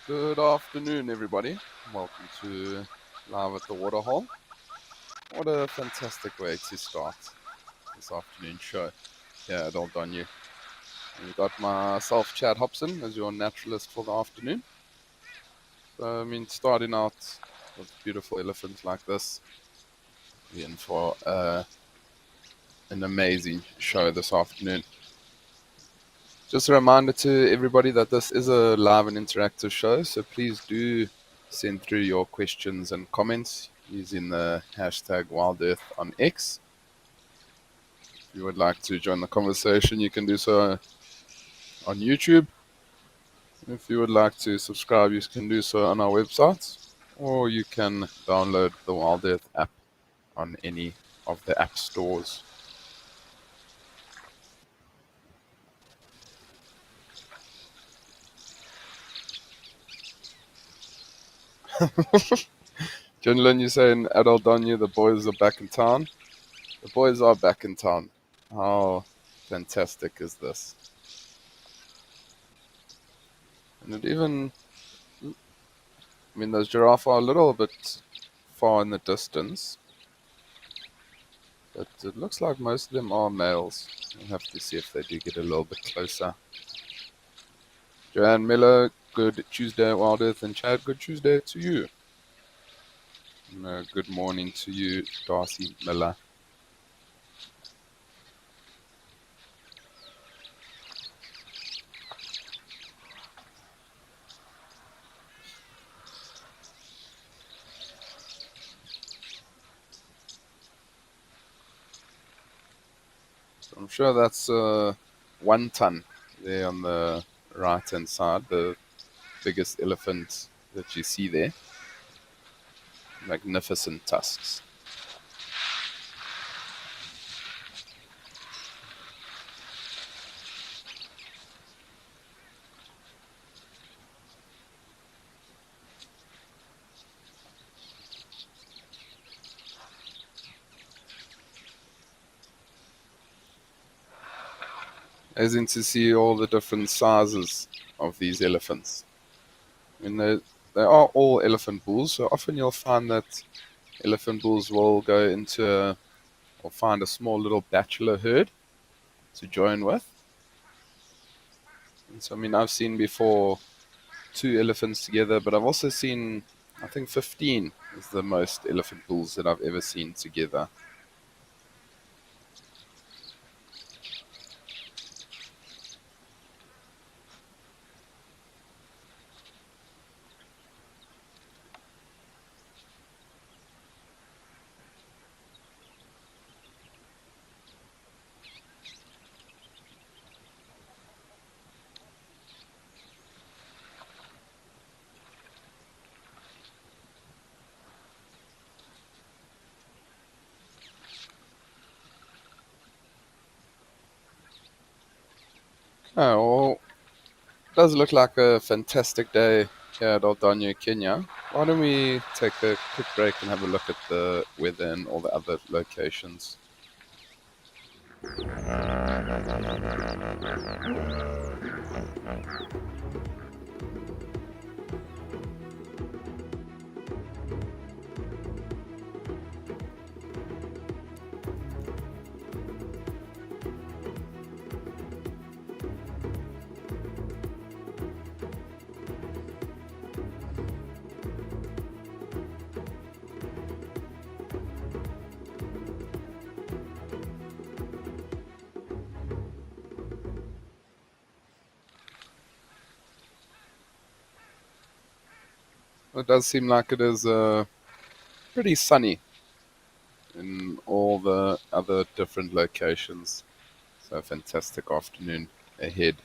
Good afternoon, everybody. Welcome to Live at the Waterhole. What a fantastic way to start this afternoon show here at Old Donny. We've got myself, Chad Hobson, as your naturalist for the afternoon. So, starting out with beautiful elephants like this, we're in for an amazing show this afternoon. Just a reminder to everybody that this is a live and interactive show, so please do send through your questions and comments using the hashtag WildEarth on X. If you would like to join the conversation, you can do so on YouTube. If you would like to subscribe, you can do so on our website, or you can download the WildEarth app on any of the app stores. Jinlin, you say in Adult Donny, the boys are back in town. The boys are back in town. How fantastic is this? And those giraffe are a little bit far in the distance, but it looks like most of them are males. We'll have to see if they do get a little bit closer. Joanne Miller, good Tuesday, WildEarth, and Chad, good Tuesday to you. And, good morning to you, Darcy Miller. So I'm sure that's 1 ton there on the right hand side, the biggest elephant that you see there. Magnificent tusks. Amazing to see all the different sizes of these elephants. They are all elephant bulls, so often you'll find that elephant bulls will go into or find a small little bachelor herd to join with. And so, I've seen before 2 elephants together, but I've also seen, I think 15 is the most elephant bulls that I've ever seen together. Oh, well, it does look like a fantastic day here at Oldonyo, Kenya. Why don't we take a quick break and have a look at the weather and all the other locations? It does seem like it is pretty sunny in all the other different locations. So, a fantastic afternoon ahead.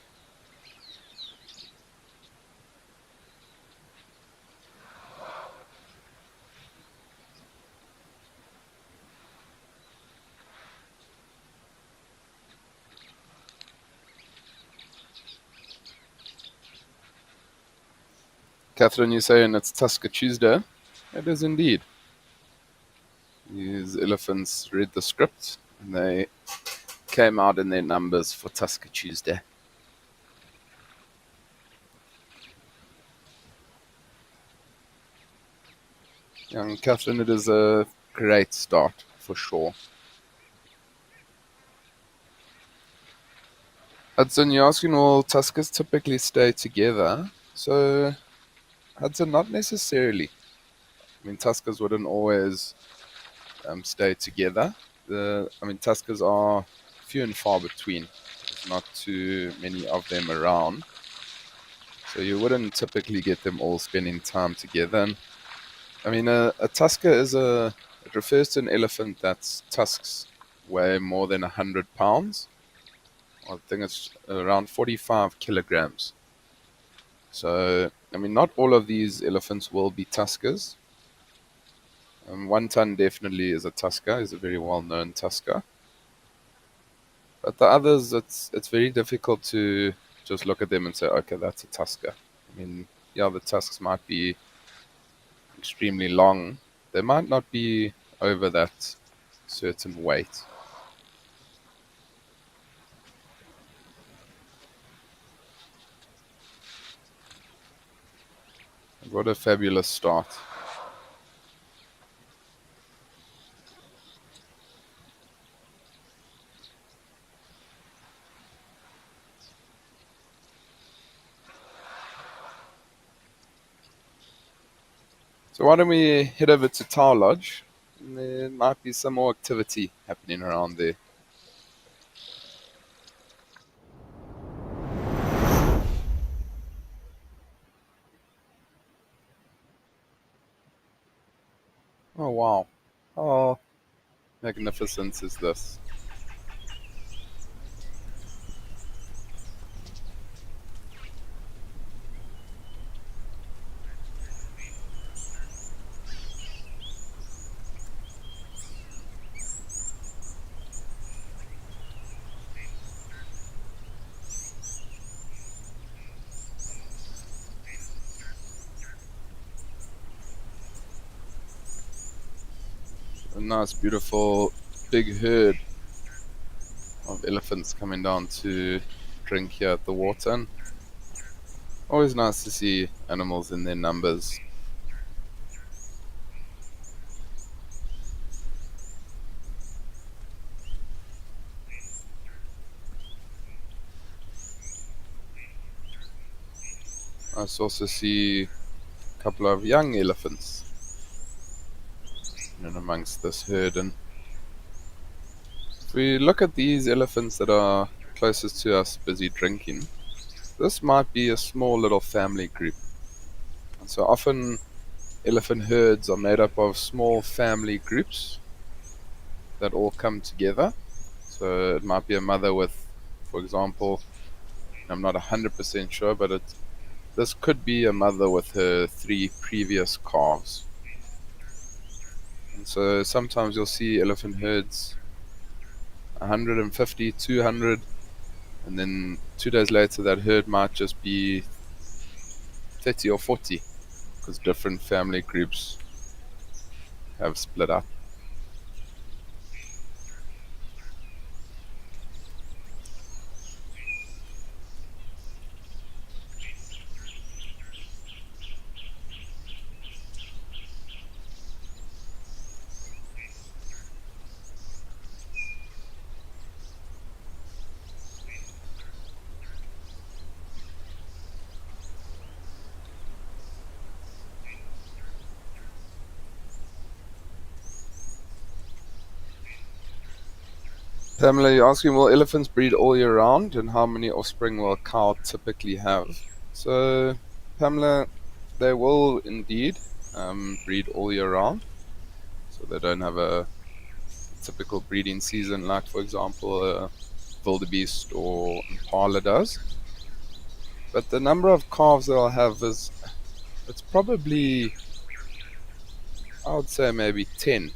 Catherine, you're saying it's Tusker Tuesday? It is indeed. These elephants read the script and they came out in their numbers for Tusker Tuesday. Young Catherine, it is a great start for sure. Hudson, you're asking, will tuskers typically stay together? So, Hudson, not necessarily. I mean, tuskers wouldn't always stay together. Tuskers are few and far between. There's not too many of them around. So you wouldn't typically get them all spending time together. And, a tusker it refers to an elephant that's tusks weigh more than 100 pounds. I think it's around 45 kilograms. So, not all of these elephants will be tuskers. One ton definitely is a tusker, is a very well-known tusker. But the others, it's very difficult to just look at them and say, okay, that's a tusker. The tusks might be extremely long. They might not be over that certain weight. What a fabulous start. So why don't we head over to Tower Lodge? There might be some more activity happening around there. Oh wow. How magnificent is this? A nice, beautiful, big herd of elephants coming down to drink here at the water. And always nice to see animals in their numbers. I also see a couple of young elephants in amongst this herd. And if we look at these elephants that are closest to us busy drinking, this might be a small little family group. And so often elephant herds are made up of small family groups that all come together. So it might be a mother with, for example, I'm not 100% sure, but this could be a mother with her 3 previous calves. And so sometimes you'll see elephant herds 150, 200, and then 2 days later that herd might just be 30 or 40 because different family groups have split up. Pamela, you're asking, will elephants breed all year round, and how many offspring will a cow typically have? So, Pamela, they will indeed breed all year round. So they don't have a typical breeding season like, for example, a wildebeest or impala does. But the number of calves they'll have it's probably, I would say, maybe 10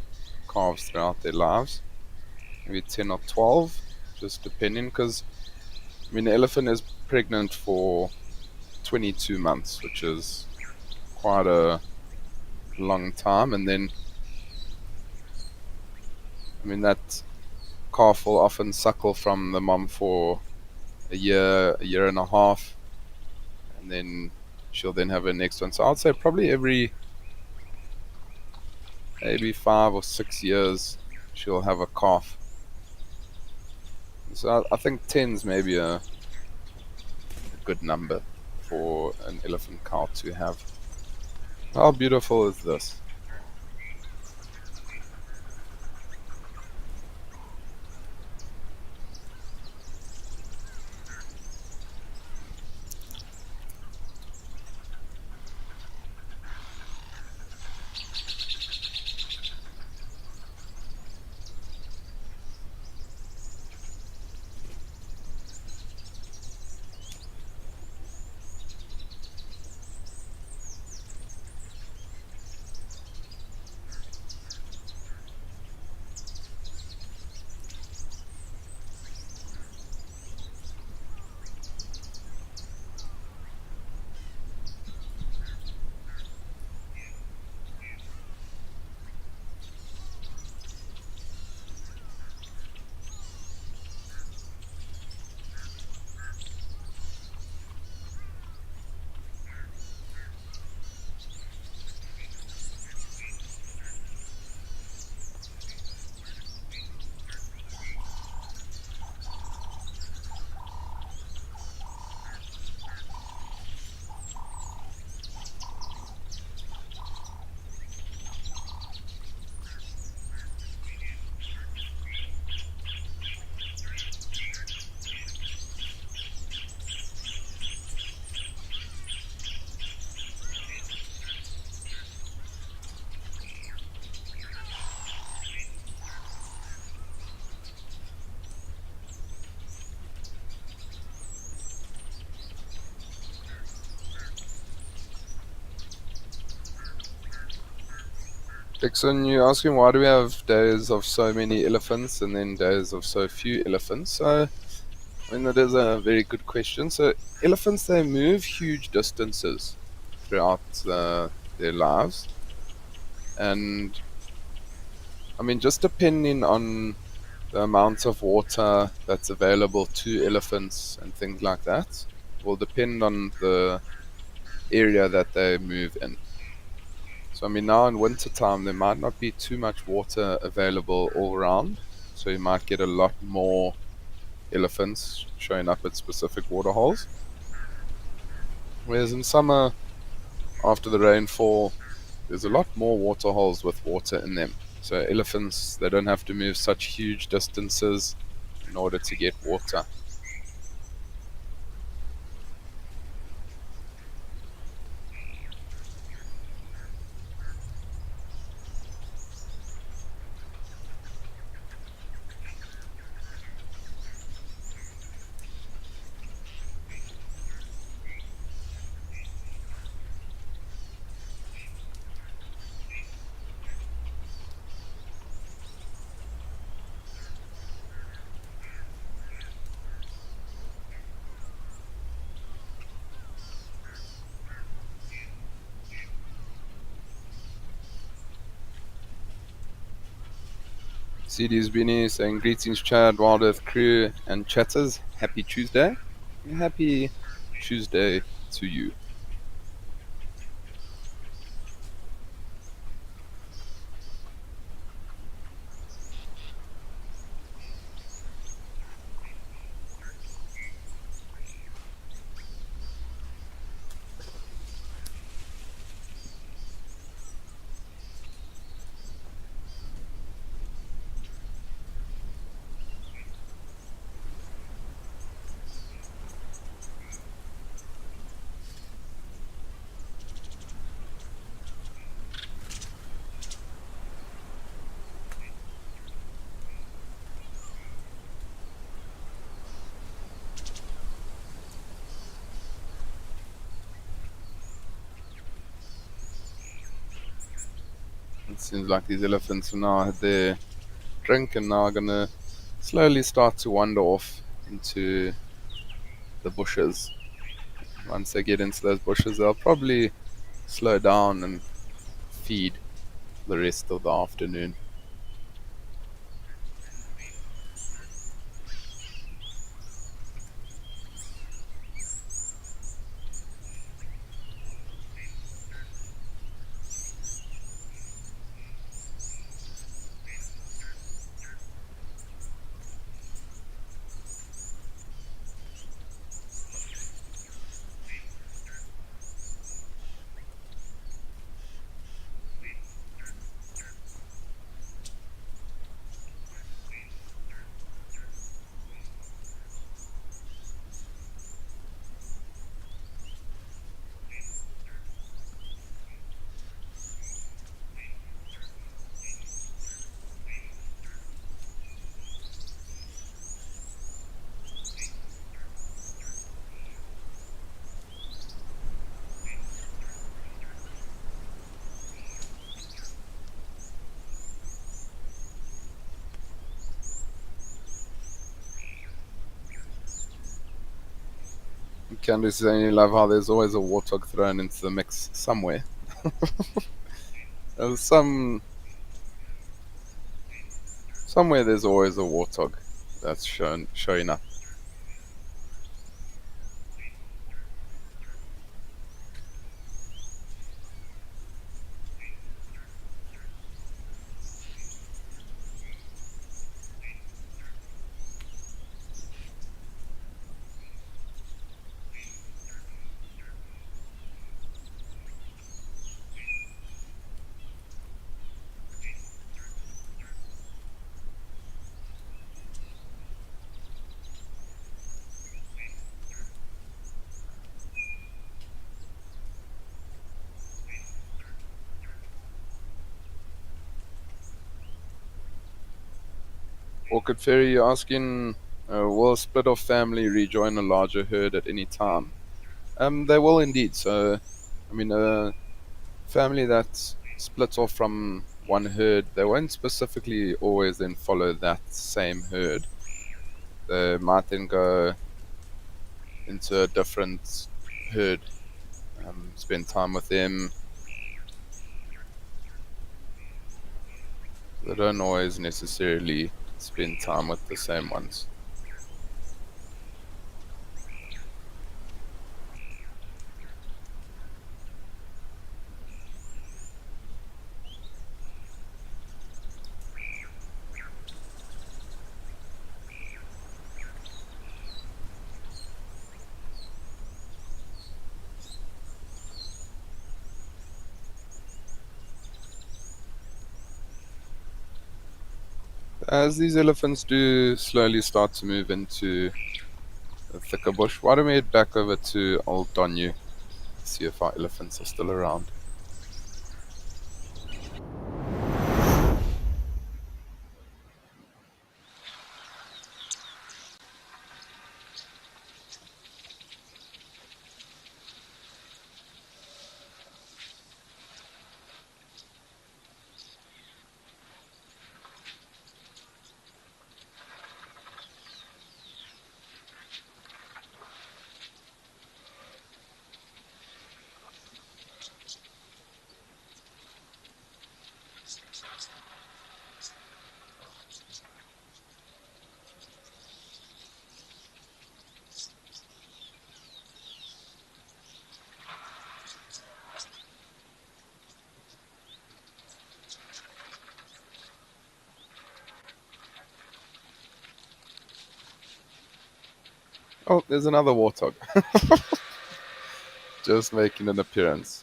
calves throughout their lives. Maybe 10 or 12, just depending, because the elephant is pregnant for 22 months, which is quite a long time. And then, that calf will often suckle from the mom for a year and a half, and then she'll then have her next one. So I'd say probably every maybe 5 or 6 years, she'll have a calf. So I think 10's maybe a good number for an elephant cow to have. How beautiful is this? Dixon, you're asking why do we have days of so many elephants and then days of so few elephants? So, I mean, that is a very good question. So, elephants, they move huge distances throughout their lives. And, I mean, just depending on the amount of water that's available to elephants and things like that will depend on the area that they move in. So, I mean, now in winter time, there might not be too much water available all around. So, you might get a lot more elephants showing up at specific water holes. Whereas in summer, after the rainfall, there's a lot more water holes with water in them. So, elephants, they don't have to move such huge distances in order to get water. CD's Beanie saying greetings, Chad, WildEarth crew, and chatters. Happy Tuesday. Happy Tuesday to you. It seems like these elephants have now had their drink and now are going to slowly start to wander off into the bushes. Once they get into those bushes, they'll probably slow down and feed the rest of the afternoon. Candice saying you love how there's always a warthog thrown into the mix somewhere. There's somewhere there's always a warthog that's showing up. Orchid Fairy, you're asking, will a split off family rejoin a larger herd at any time? They will indeed. So, I mean, a family that splits off from one herd, they won't specifically always then follow that same herd. They might then go into a different herd, spend time with them. They don't always necessarily spend time with the same ones. As these elephants do slowly start to move into the thicker bush, why don't we head back over to Old Donyu, see if our elephants are still around. Oh, there's another warthog, just making an appearance.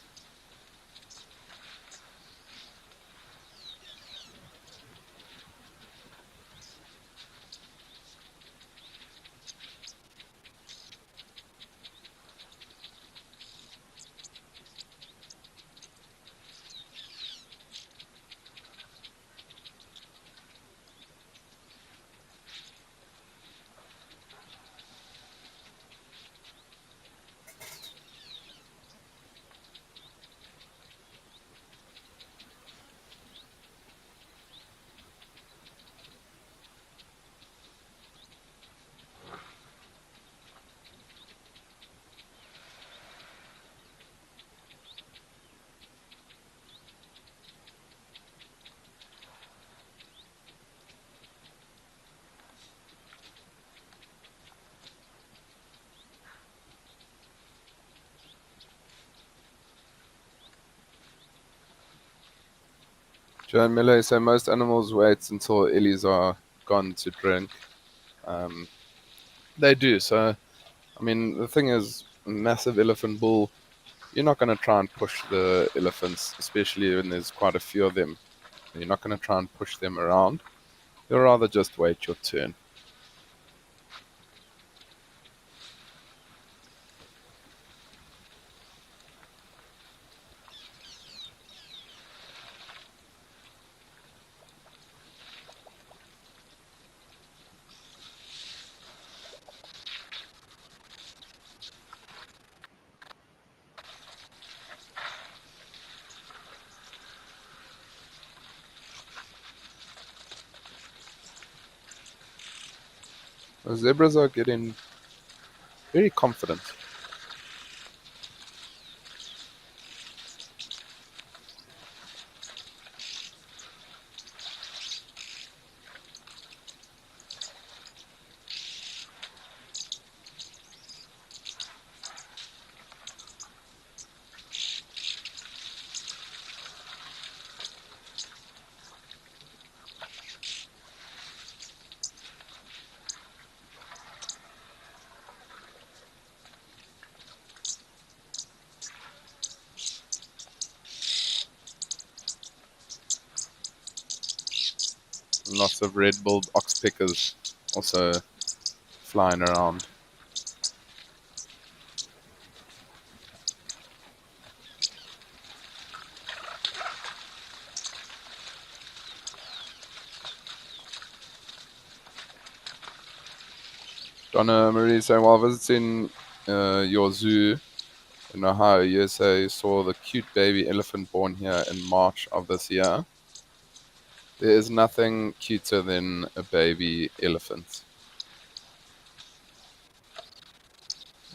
Joan Miller said most animals wait until ellies are gone to drink. Um, they do. So, I mean, the thing is, a massive elephant bull, you're not going to try and push the elephants, especially when there's quite a few of them. You're not going to try and push them around. You'll rather just wait your turn. The zebras are getting very confident. lots of red-billed oxpeckers also flying around. Donna Marie saying, while visiting your zoo in Ohio, USA, saw the cute baby elephant born here in March of this year. There is nothing cuter than a baby elephant.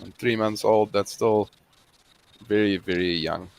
And 3 months old, that's still very, very young.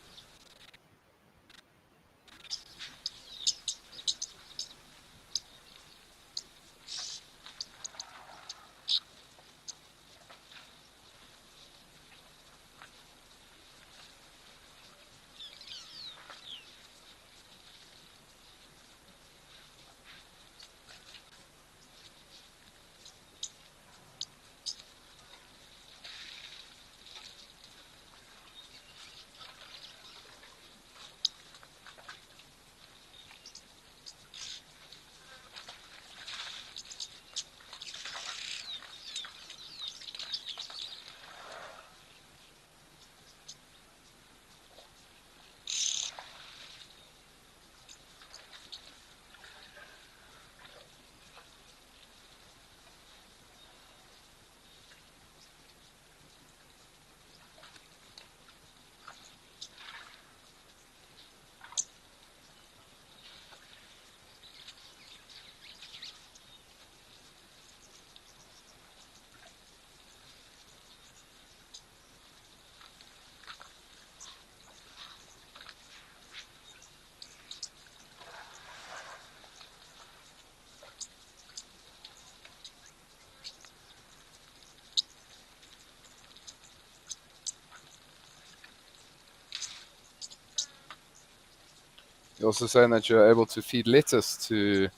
You're also saying that you're able to feed lettuce to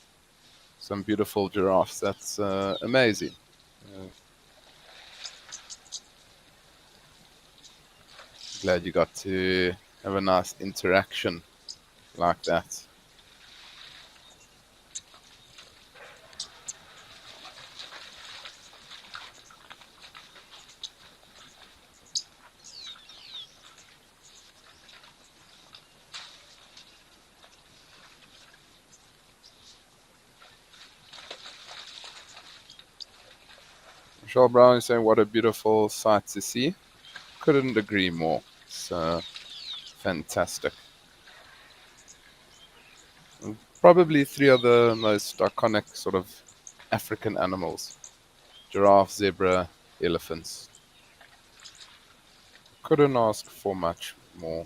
some beautiful giraffes. That's amazing. Glad you got to have a nice interaction like that. Michelle Brown is saying, what a beautiful sight to see. Couldn't agree more. It's fantastic. And probably three of the most iconic sort of African animals. Giraffe, zebra, elephants. Couldn't ask for much more.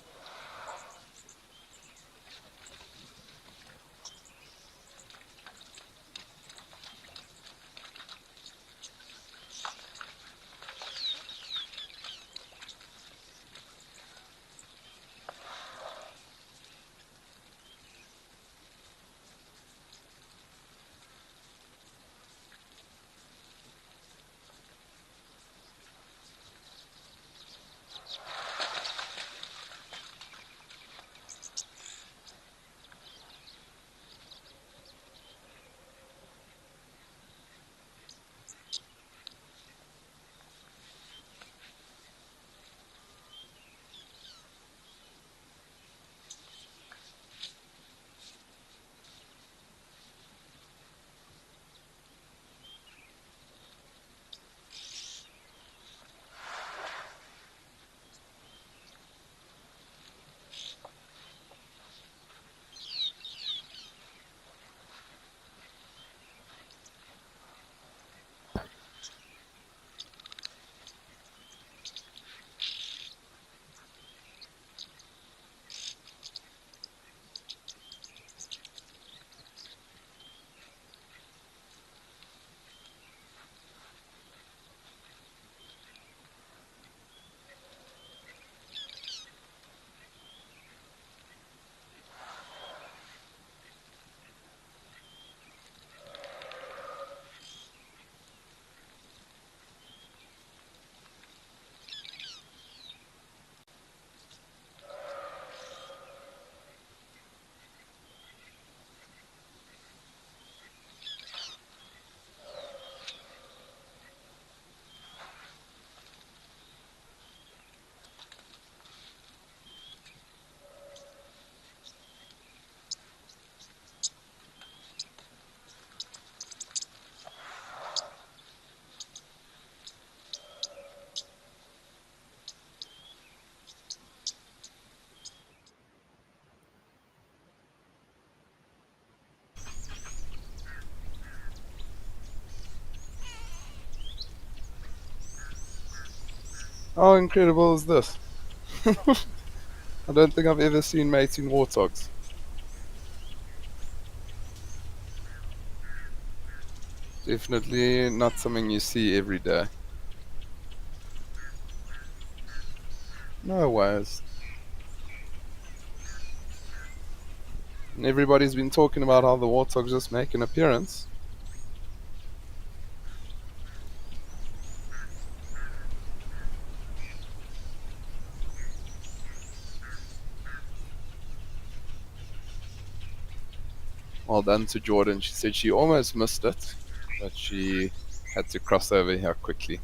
How incredible is this? I don't think I've ever seen mating warthogs. Definitely not something you see every day. No ways. And everybody's been talking about how the warthogs just make an appearance. Well done to Jordan. She said she almost missed it, but she had to cross over here quickly.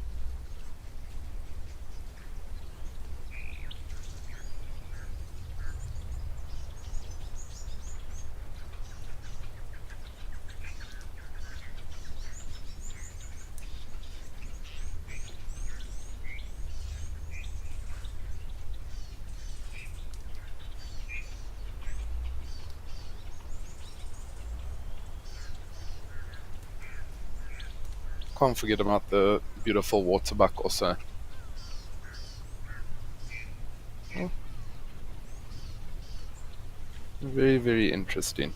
Can't forget about the beautiful waterbuck also. Oh, very, very interesting.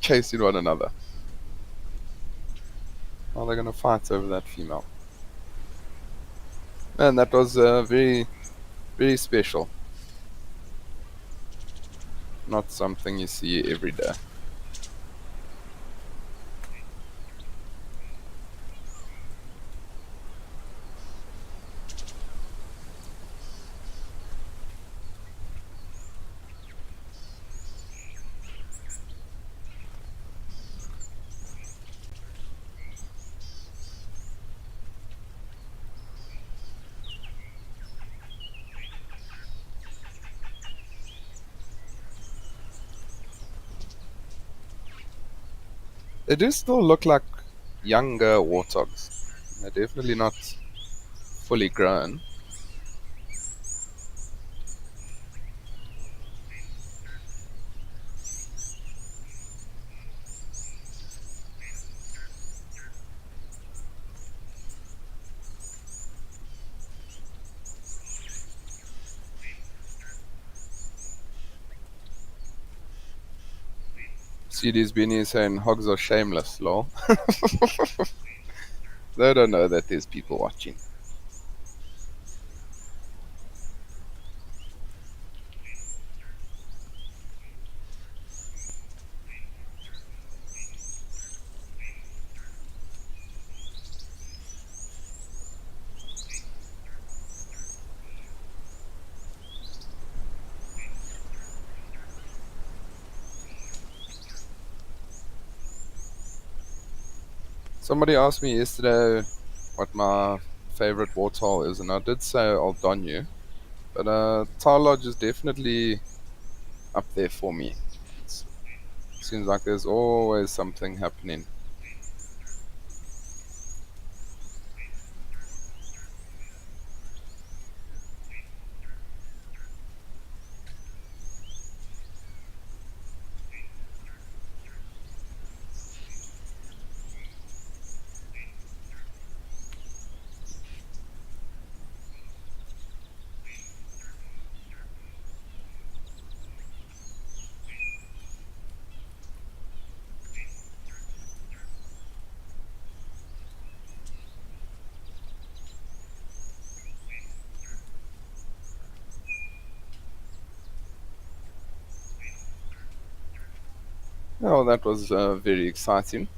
Chasing one another. Are they going to fight over that female? Man, that was very, very special. Not something you see every day. They do still look like younger warthogs. They're definitely not fully grown. See these beanies saying hogs are shameless, lol. They don't know that there's people watching. Somebody asked me yesterday what my favorite warthole is, and I did say Old Donyu, but Tar Lodge is definitely up there for me. It seems like there's always something happening. Oh, that was very exciting.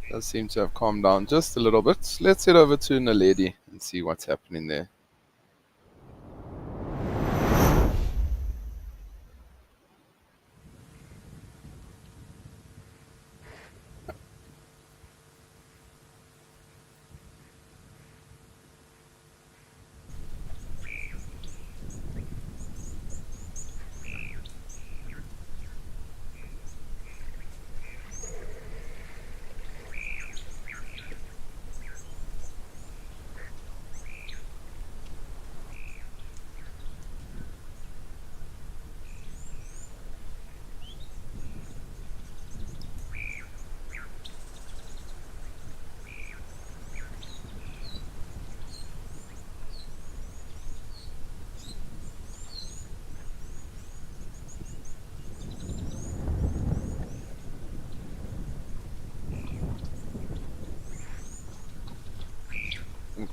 Does seem to have calmed down just a little bit. Let's head over to Naledi and see what's happening there.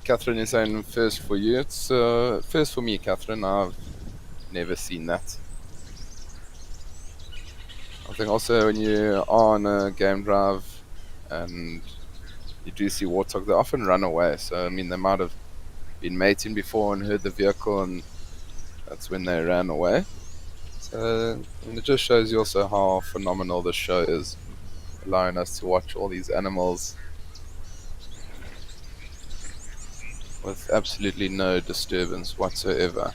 Catherine is saying first for you. It's first for me, Catherine. I've never seen that. I think also when you are on a game drive and you do see Warthog, they often run away. So, I mean, they might have been mating before and heard the vehicle, and that's when they ran away. So, and it just shows you also how phenomenal the show is, allowing us to watch all these animals with absolutely no disturbance whatsoever.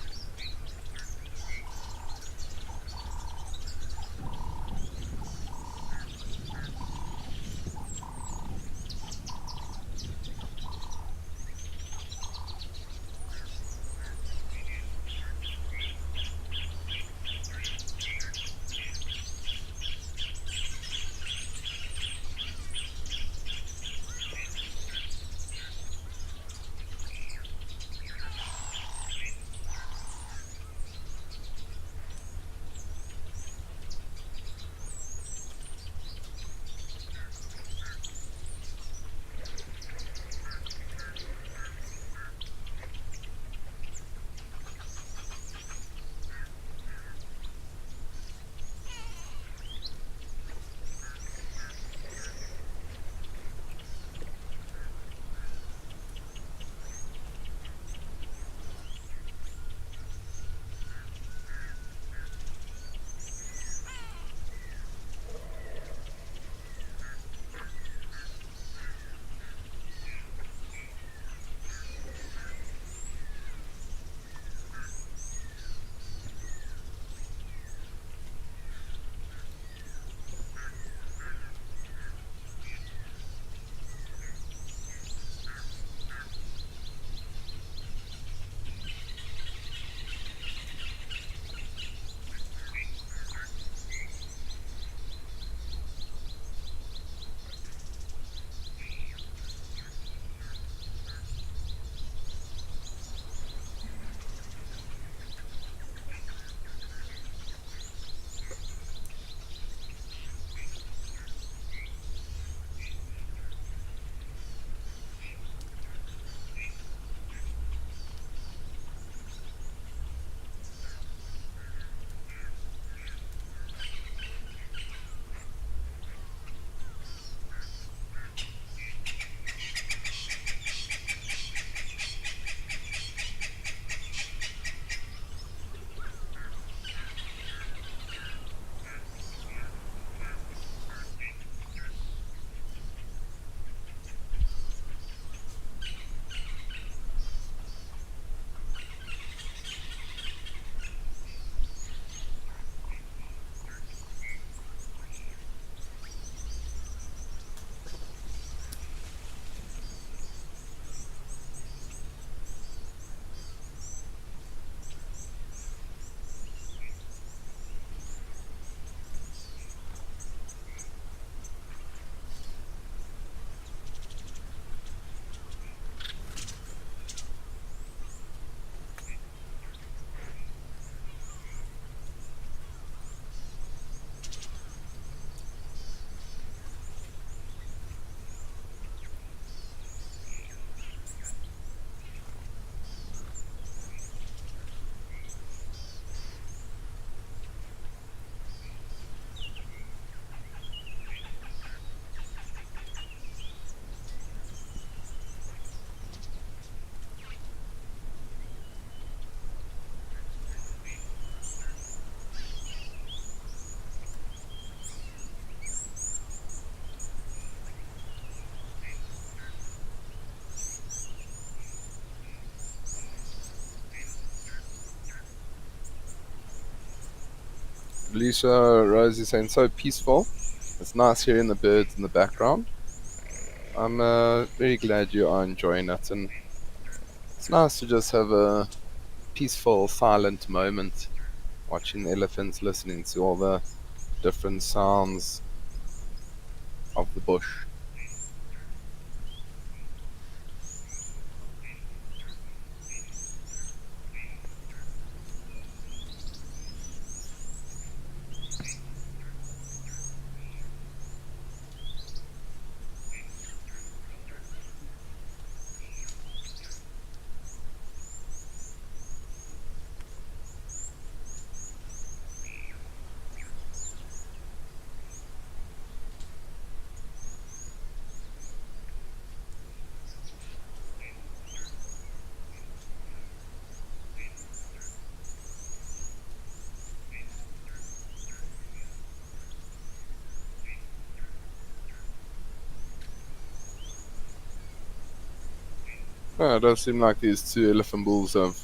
Lisa Rose is saying, so peaceful. It's nice hearing the birds in the background. I'm very glad you are enjoying it, and it's nice to just have a peaceful, silent moment watching the elephants, listening to all the different sounds of the bush. It does seem like these two elephant bulls have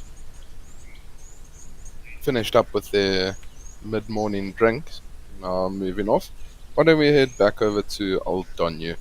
finished up with their mid-morning drinks. Now moving off. Why don't we head back over to Old Donyu?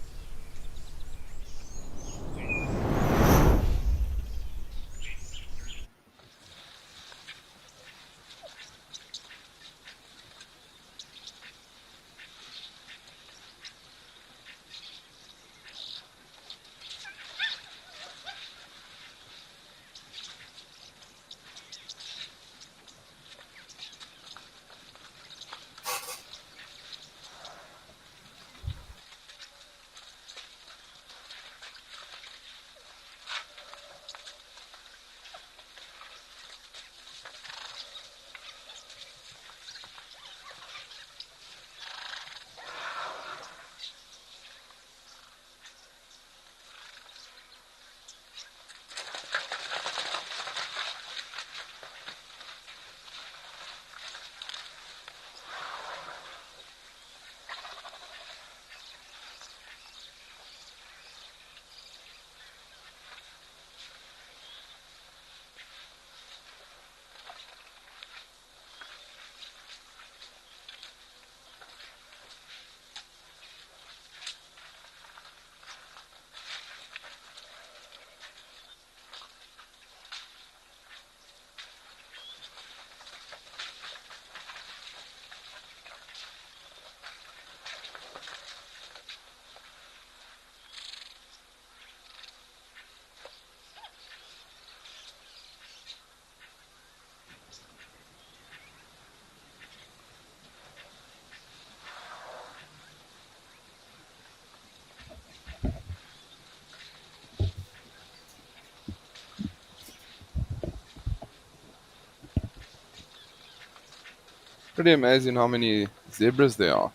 Pretty amazing how many zebras there are.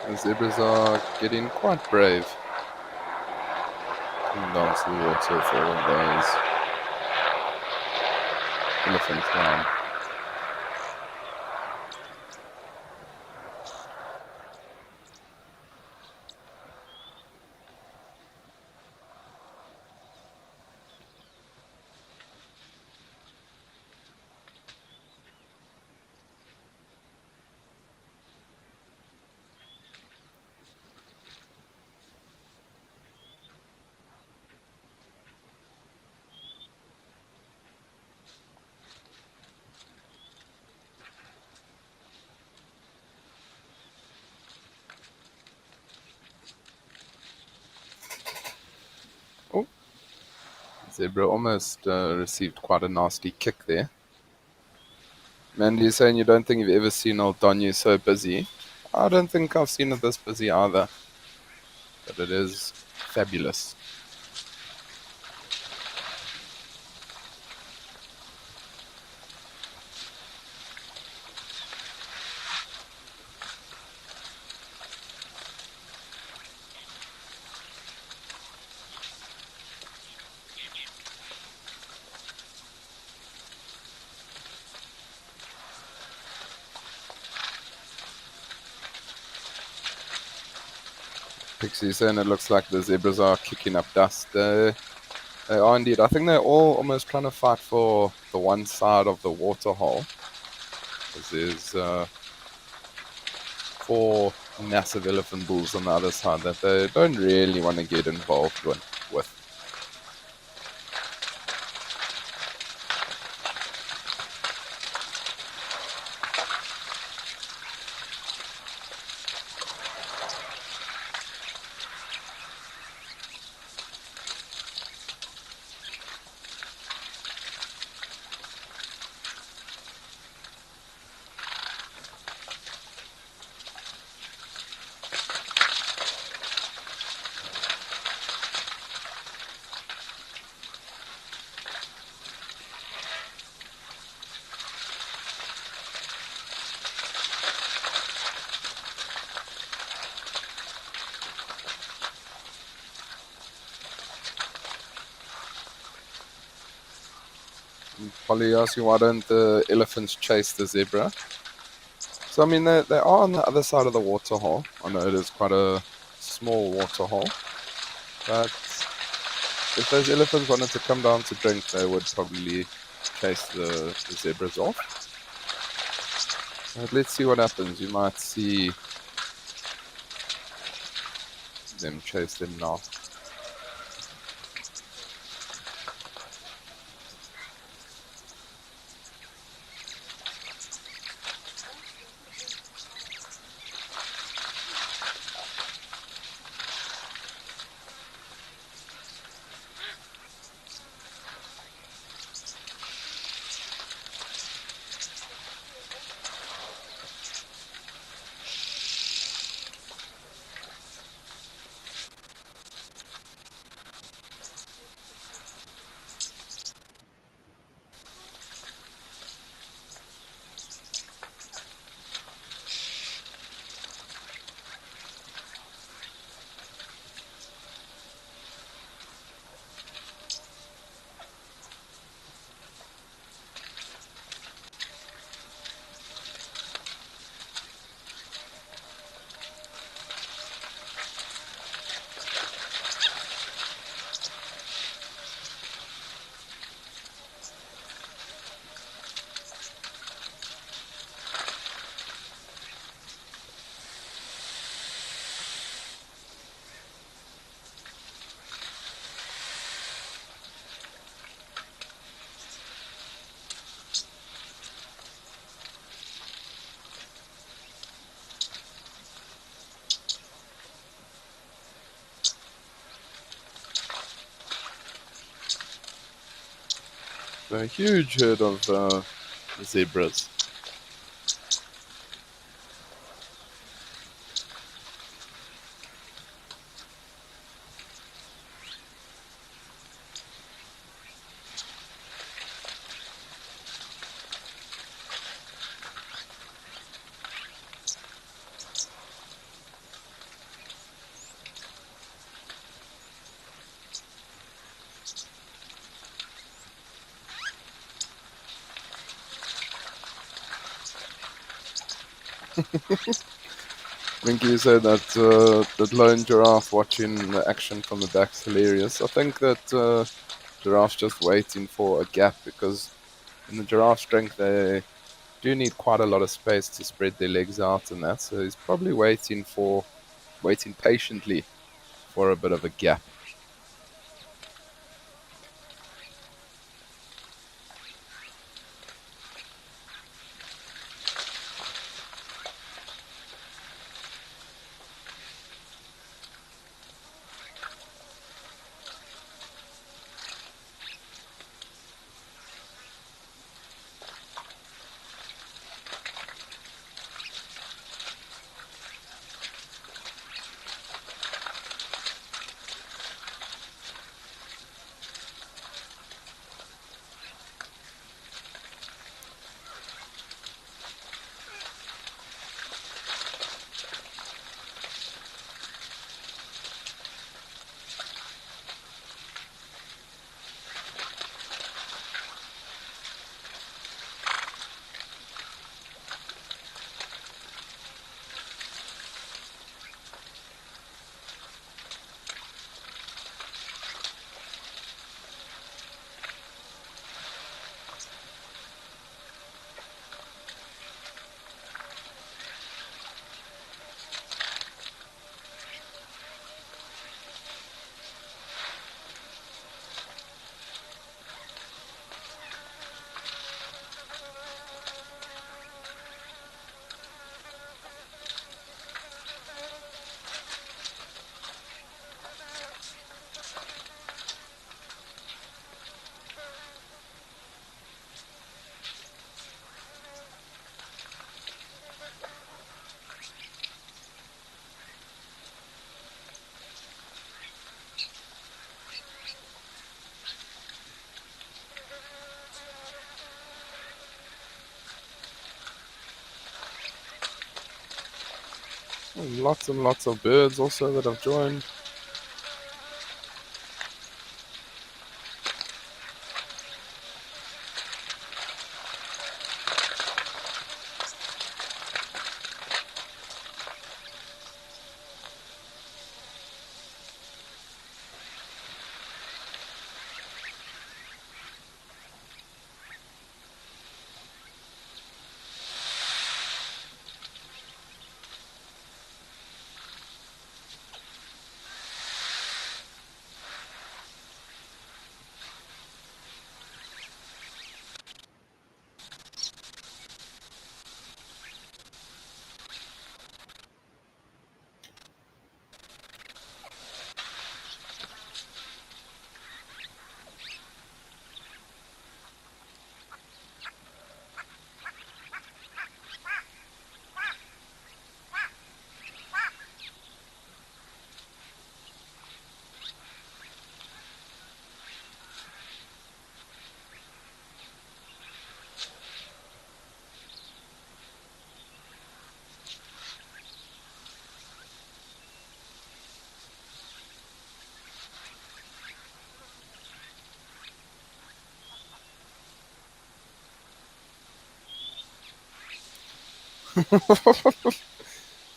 The zebras are getting quite brave. Coming down to the water for all of those elephants down. Oh, zebra almost received quite a nasty kick there. Man, you're saying you don't think you've ever seen Old Donyu so busy. I don't think I've seen it this busy either. But it is fabulous. Pixie saying it looks like the zebras are kicking up dust. They are indeed. I think they're all almost trying to fight for the one side of the waterhole. Because there's 4 massive elephant bulls on the other side that they don't really want to get involved with. Polly asking why don't the elephants chase the zebra? So I mean, they are on the other side of the waterhole. I know it is quite a small waterhole, but if those elephants wanted to come down to drink, they would probably chase the zebras off. But let's see what happens. You might see them chase them now. A huge herd of zebras. Winky, you said that lone giraffe watching the action from the back is hilarious. I think that giraffe's just waiting for a gap because in the giraffe strength they do need quite a lot of space to spread their legs out and that. So he's probably waiting patiently for a bit of a gap. Lots and lots of birds also that have joined.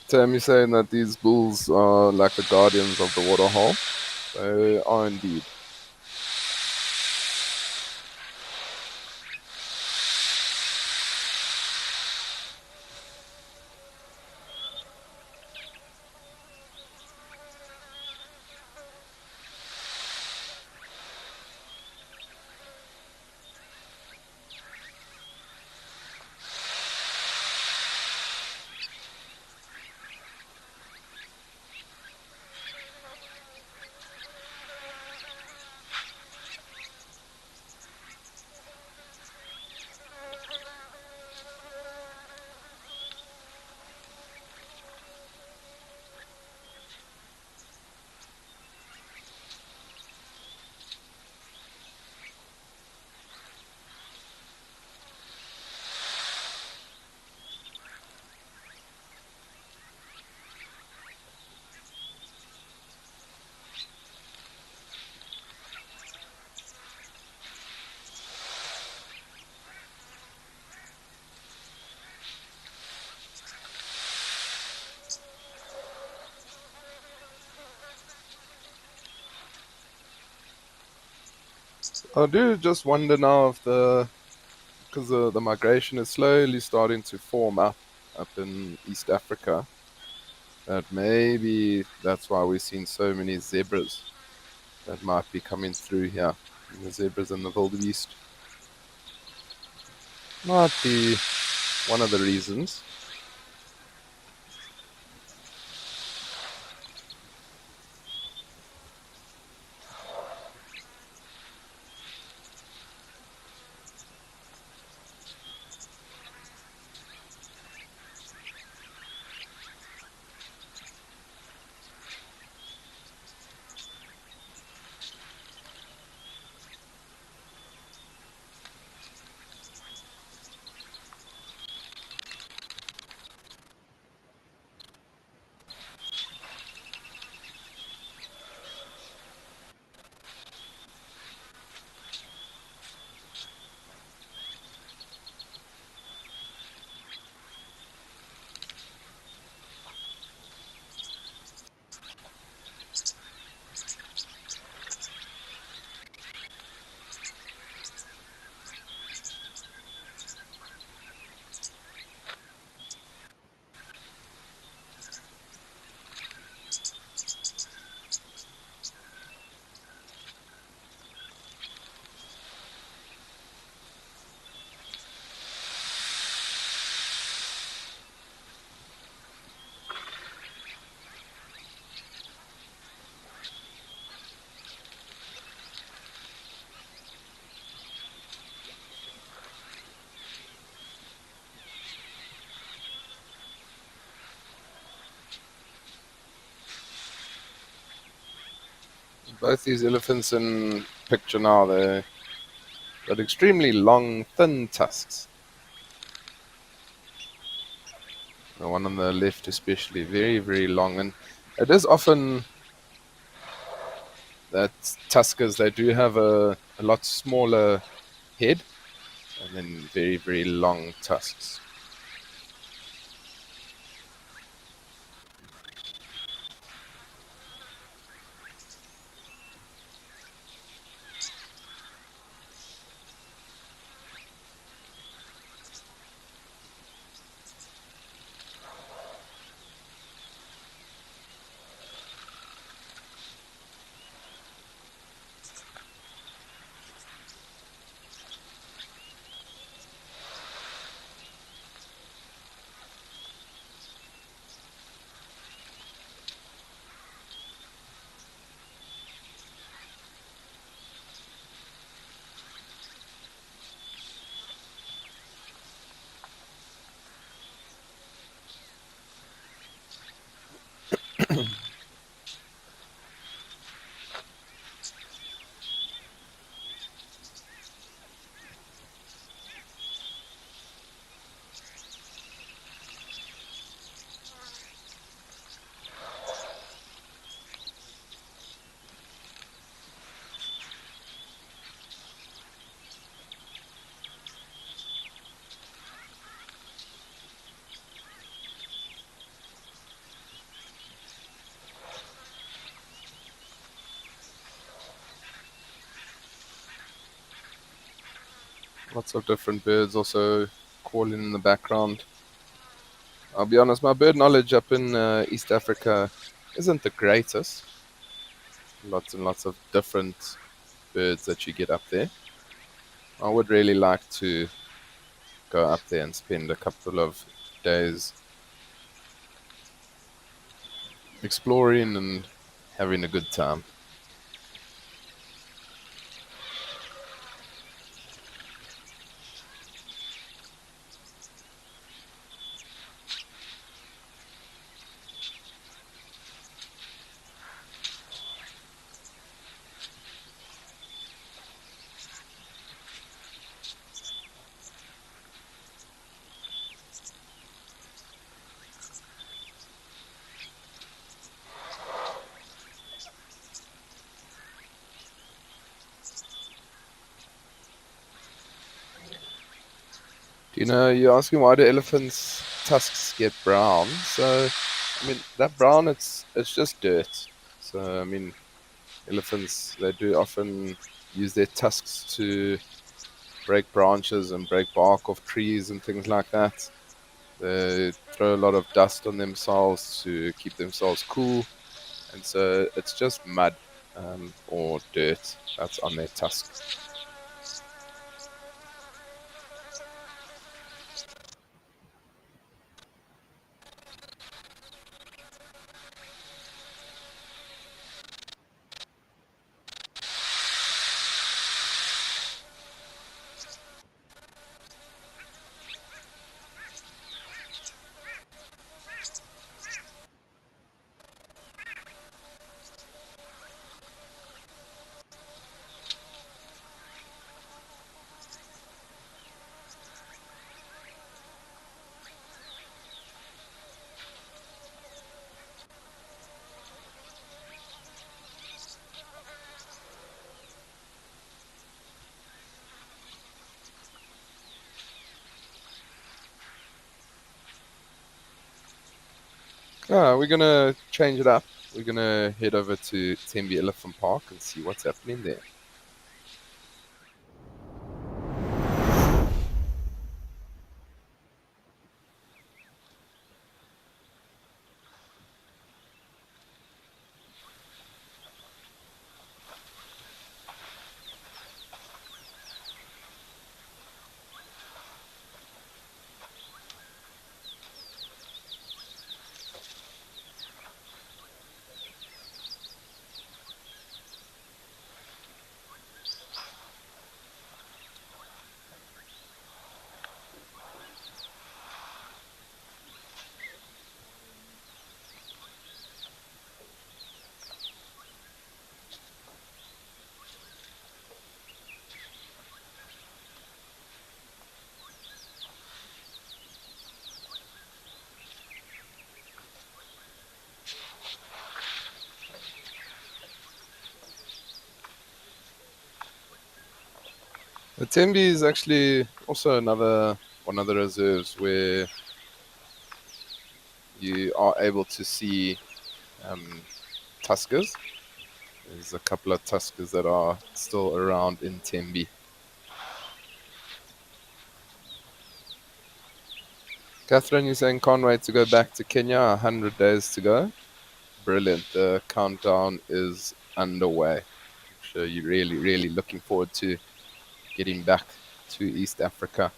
Tammy saying that these bulls are like the guardians of the waterhole. They are indeed. I do just wonder now if because the migration is slowly starting to form up in East Africa, that maybe that's why we've seen so many zebras that might be coming through here. The zebras in the wildebeest might be one of the reasons. Both these elephants in picture now, they've got extremely long, thin tusks. The one on the left, especially, very, very long. And it is often that tuskers, they do have a lot smaller head and then very, very long tusks. Lots of different birds also calling in the background. I'll be honest, my bird knowledge up in East Africa isn't the greatest. Lots and lots of different birds that you get up there. I would really like to go up there and spend a couple of days exploring and having a good time. Do you know, you're asking why do elephants' tusks get brown? So, I mean, that brown, it's just dirt. So, I mean, elephants, they do often use their tusks to break branches and break bark off trees and things like that. They throw a lot of dust on themselves to keep themselves cool. And so it's just mud or dirt that's on their tusk. We're gonna change it up. We're gonna head over to Tembe Elephant Park and see what's happening there. The Tembe is actually also another one of the reserves where you are able to see um, tuskers. There's a couple of tuskers that are still around in Tembe. Catherine, you're saying can't wait to go back to Kenya. 100 days to go. Brilliant. The countdown is underway. I'm sure you're really, really looking forward to getting back to East Africa.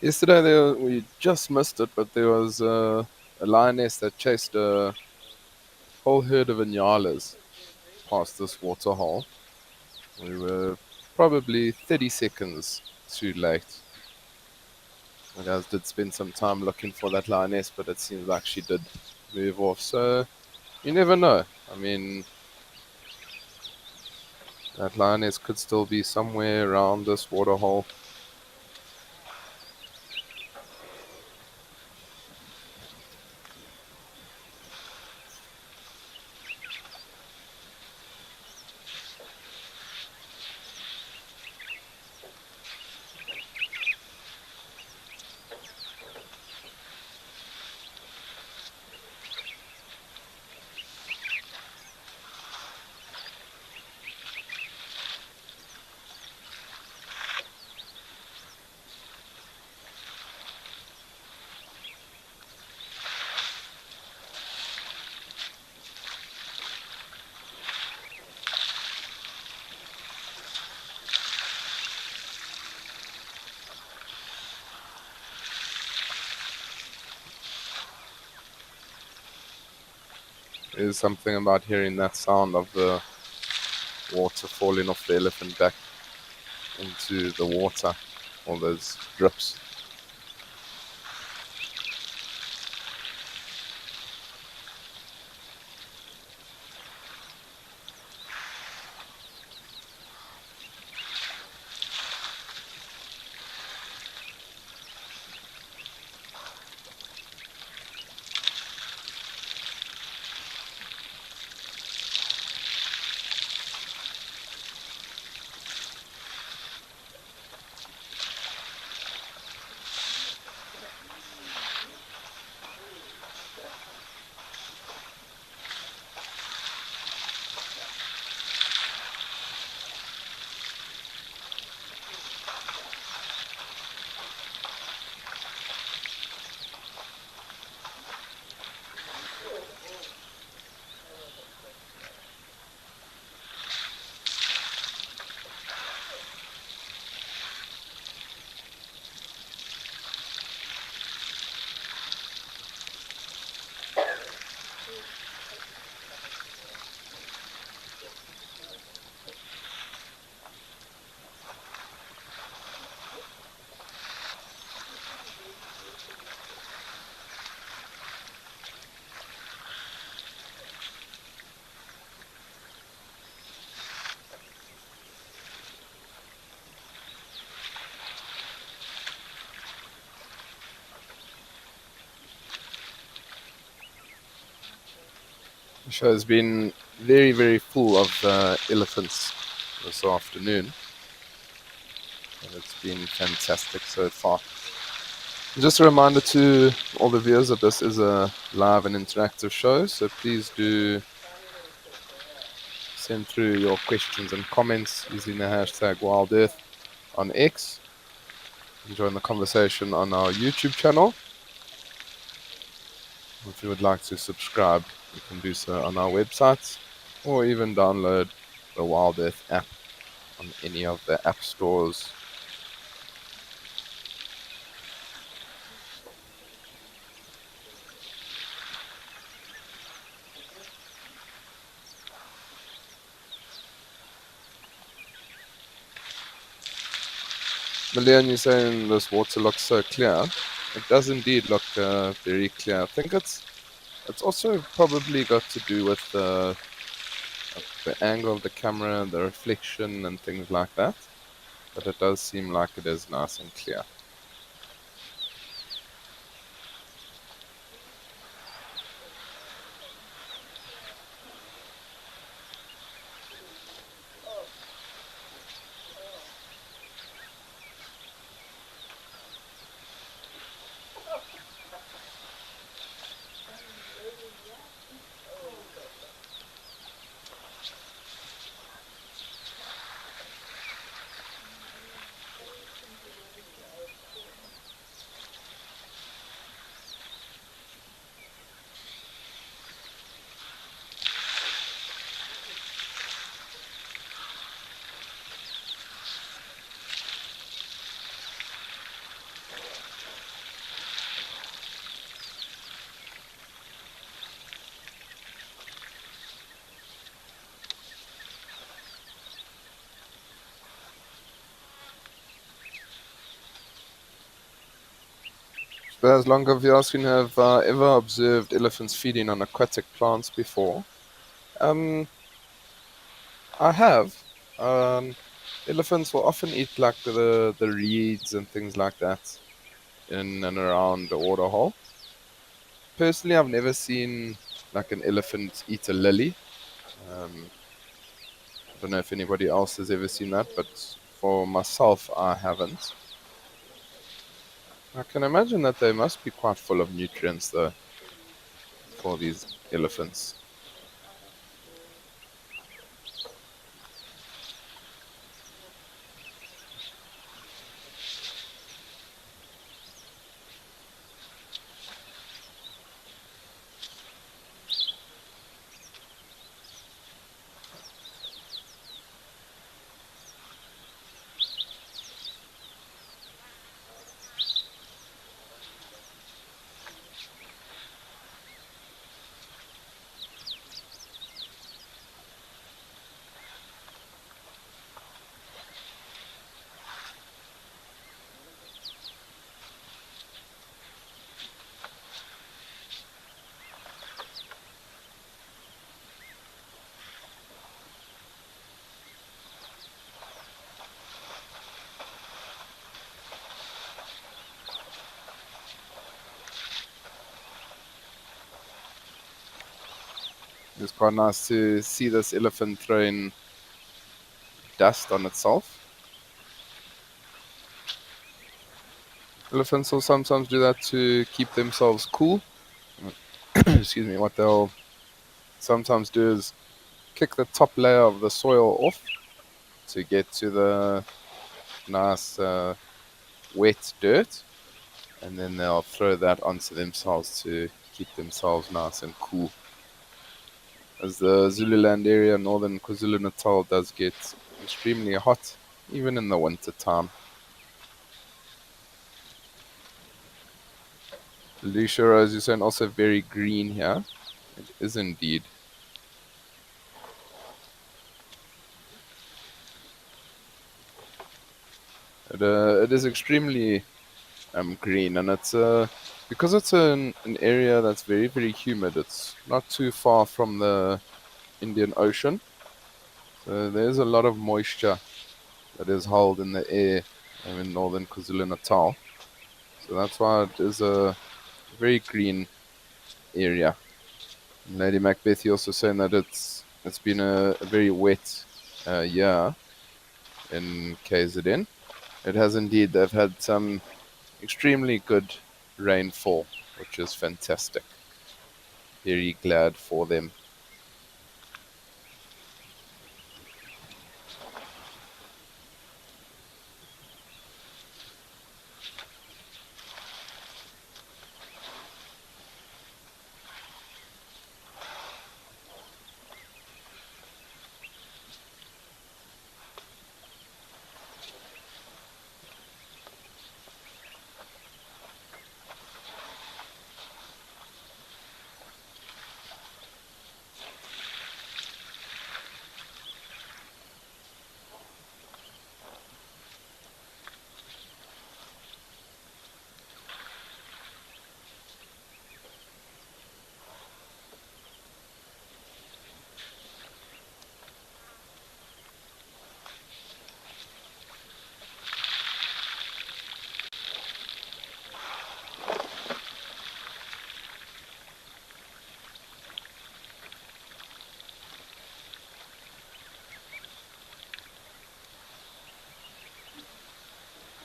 Yesterday we just missed it, but there was a lioness that chased a whole herd of inyalas past this waterhole. We were probably 30 seconds too late. The guys did spend some time looking for that lioness, but it seems like she did move off. So you never know. I mean, that lioness could still be somewhere around this waterhole. There's something about hearing that sound of the water falling off the elephant back into the water, all those drips. The show has been very, very full of elephants this afternoon, and it's been fantastic so far. Just a reminder to all the viewers that this is a live and interactive show, so please do send through your questions and comments using the hashtag WildEarth on X. Join the conversation on our YouTube channel. If you would like to subscribe, you can do so on our website, or even download the WildEarth app on any of the app stores. Leon, you're saying this water looks so clear. It does indeed look very clear. I think it's also probably got to do with the angle of the camera, the reflection, and things like that. But it does seem like it is nice and clear. As long as you're asking, have ever observed elephants feeding on aquatic plants before? Um, I have. Um, Elephants will often eat like the reeds and things like that in and around the waterhole. Personally, I've never seen like an elephant eat a lily. Um, I don't know if anybody else has ever seen that, but for myself, I haven't. I can imagine that they must be quite full of nutrients, though, for these elephants. It's quite nice to see this elephant throwing dust on itself. Elephants will sometimes do that to keep themselves cool. Excuse me. What they'll sometimes do is kick the top layer of the soil off to get to the nice wet dirt, and then they'll throw that onto themselves to keep themselves nice and cool. As the Zululand area, northern KwaZulu-Natal, does get extremely hot, even in the winter time. Lucia, as you said, also very green here. It is indeed. It is extremely green, and it's because it's an area that's very, very humid. It's not too far from the Indian Ocean, so there's a lot of moisture that is held in the air in northern KwaZulu-Natal. So that's why it is a very green area. And Lady Macbeth, you also saying that it's been a very wet year in KZN. It has indeed. They've had some extremely good rainfall, which is fantastic. Very glad for them.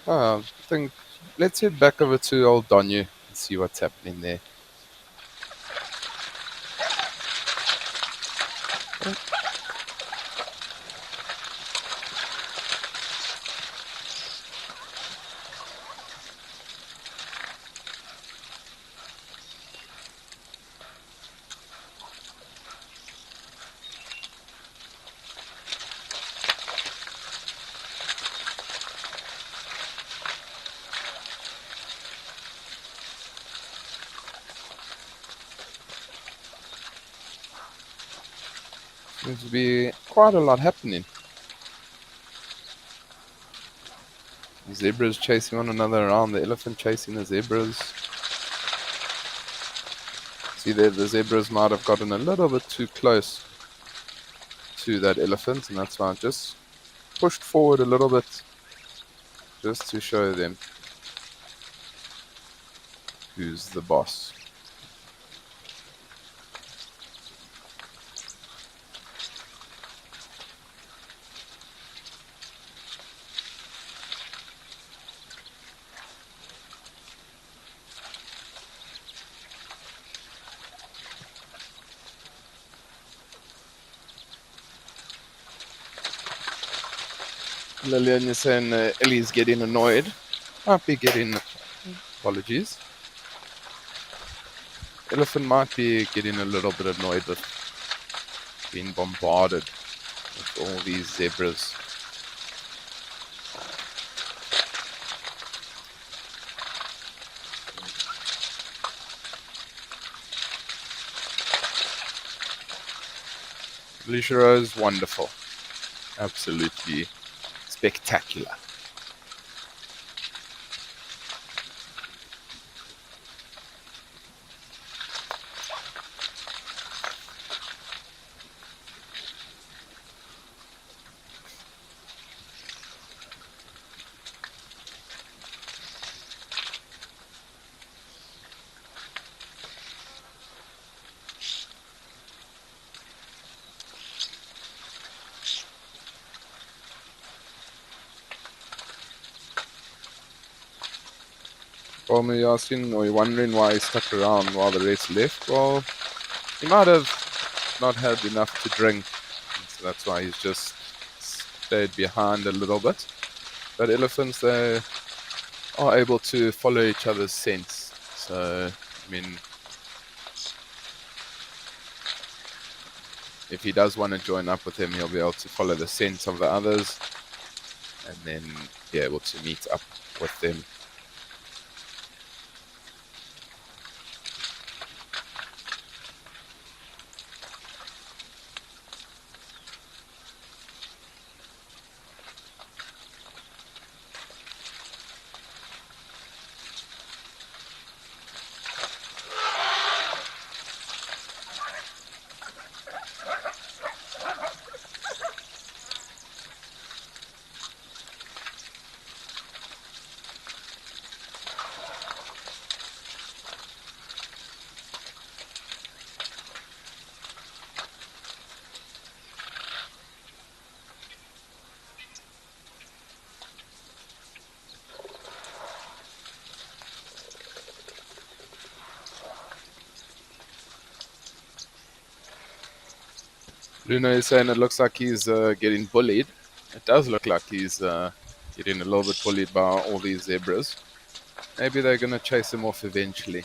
I think let's head back over to old Donyu and see what's happening there. Seems to be quite a lot happening. The zebras chasing one another around, the elephant chasing the zebras. See there, the zebras might have gotten a little bit too close to that elephant, and that's why I just pushed forward a little bit just to show them who's the boss. Lillian is saying Ellie's getting annoyed. Might be getting, apologies. Elephant might be getting a little bit annoyed with being bombarded with all these zebras. Alicia Rose, wonderful. Absolutely spectacular. Well, you're asking or you're wondering why he stuck around while the rest left. Well, he might have not had enough to drink, so that's why he's just stayed behind a little bit. But elephants, they are able to follow each other's scents. So, I mean, if he does want to join up with him, he'll be able to follow the scent of the others and then be able to meet up with them. Luna is saying it looks like he's getting bullied. It does look like he's getting a little bit bullied by all these zebras. Maybe they're going to chase him off eventually.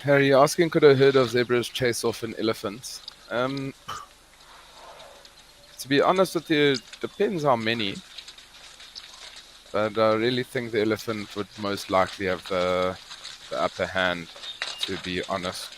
Harry asking, could a herd of zebras chase off an elephant? To be honest with you, depends how many. But I really think the elephant would most likely have the upper hand, to be honest.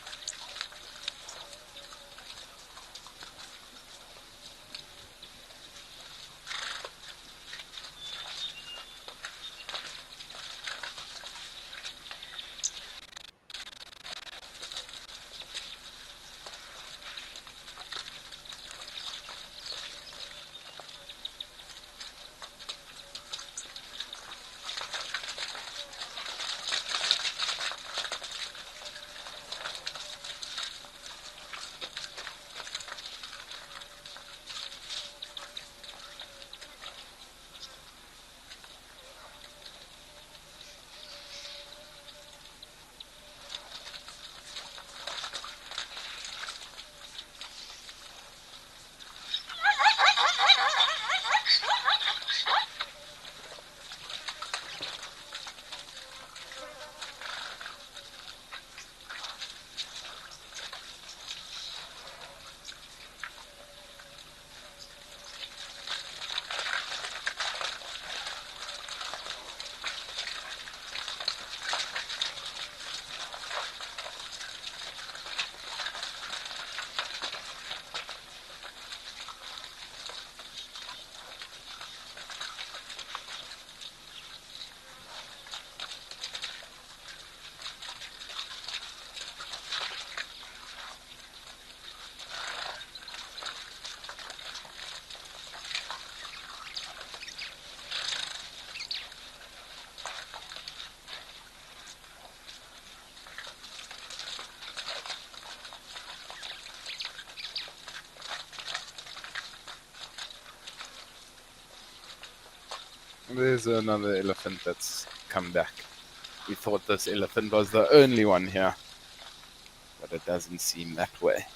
There's another elephant that's come back. We thought this elephant was the only one here, but it doesn't seem that way.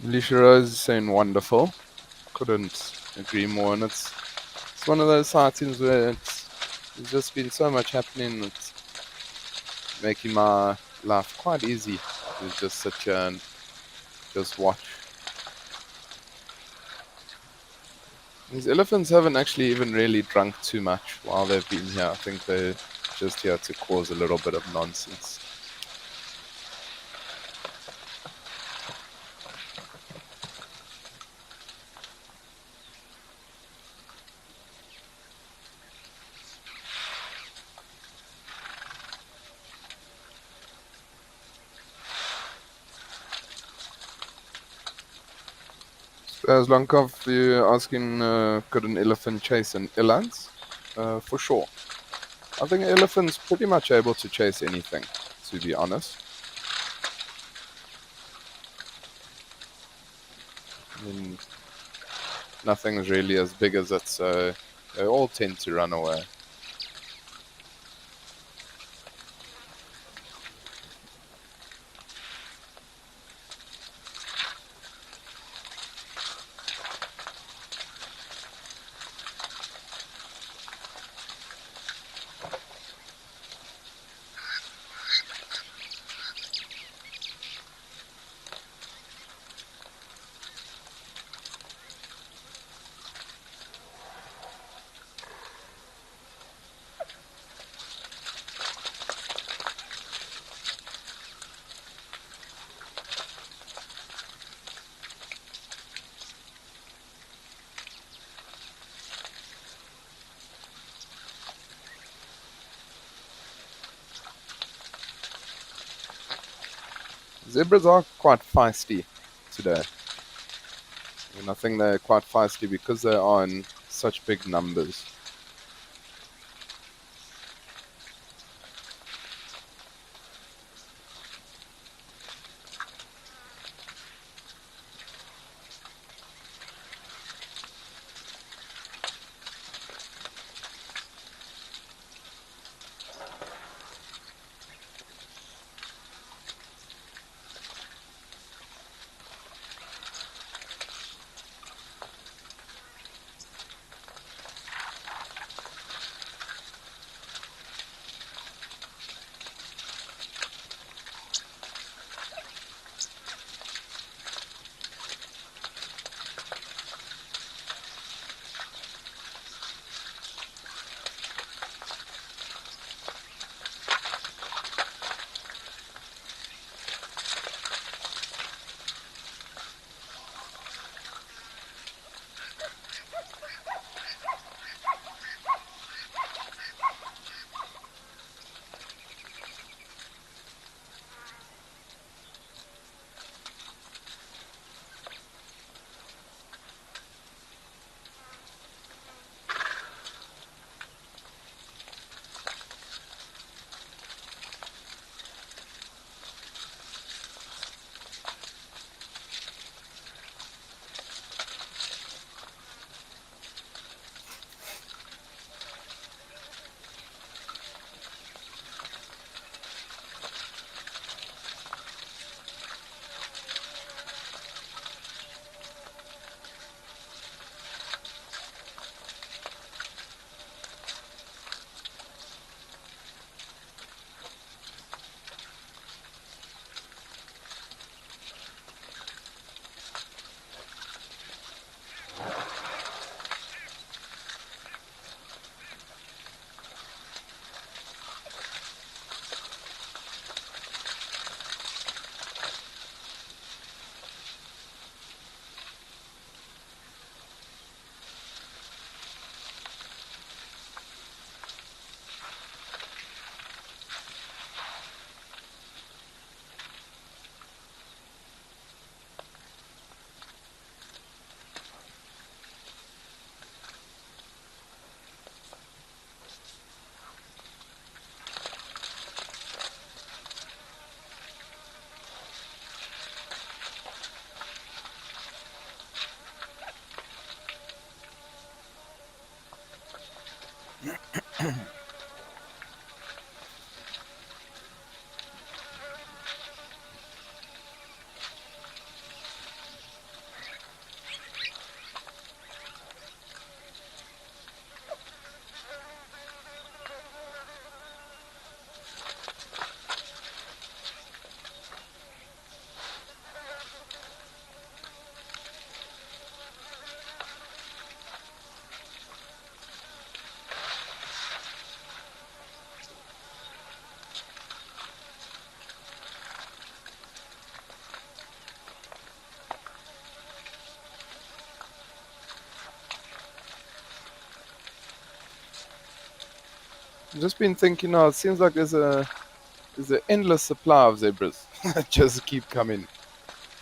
Lishiro is saying wonderful. Couldn't agree more. And it's one of those sightings where there's just been so much happening. It's making my life quite easy to just sit here and just watch. These elephants haven't actually even really drunk too much while they've been here. I think they're just here to cause a little bit of nonsense. As Lankov, you're asking, could an elephant chase an eland? For sure. I think an elephant's pretty much able to chase anything, to be honest. I mean, nothing's really as big as it, so they all tend to run away. Zebras are quite feisty today. And I think they're quite feisty because they are in such big numbers. I've just been thinking now, it seems like there's an endless supply of zebras that just keep coming.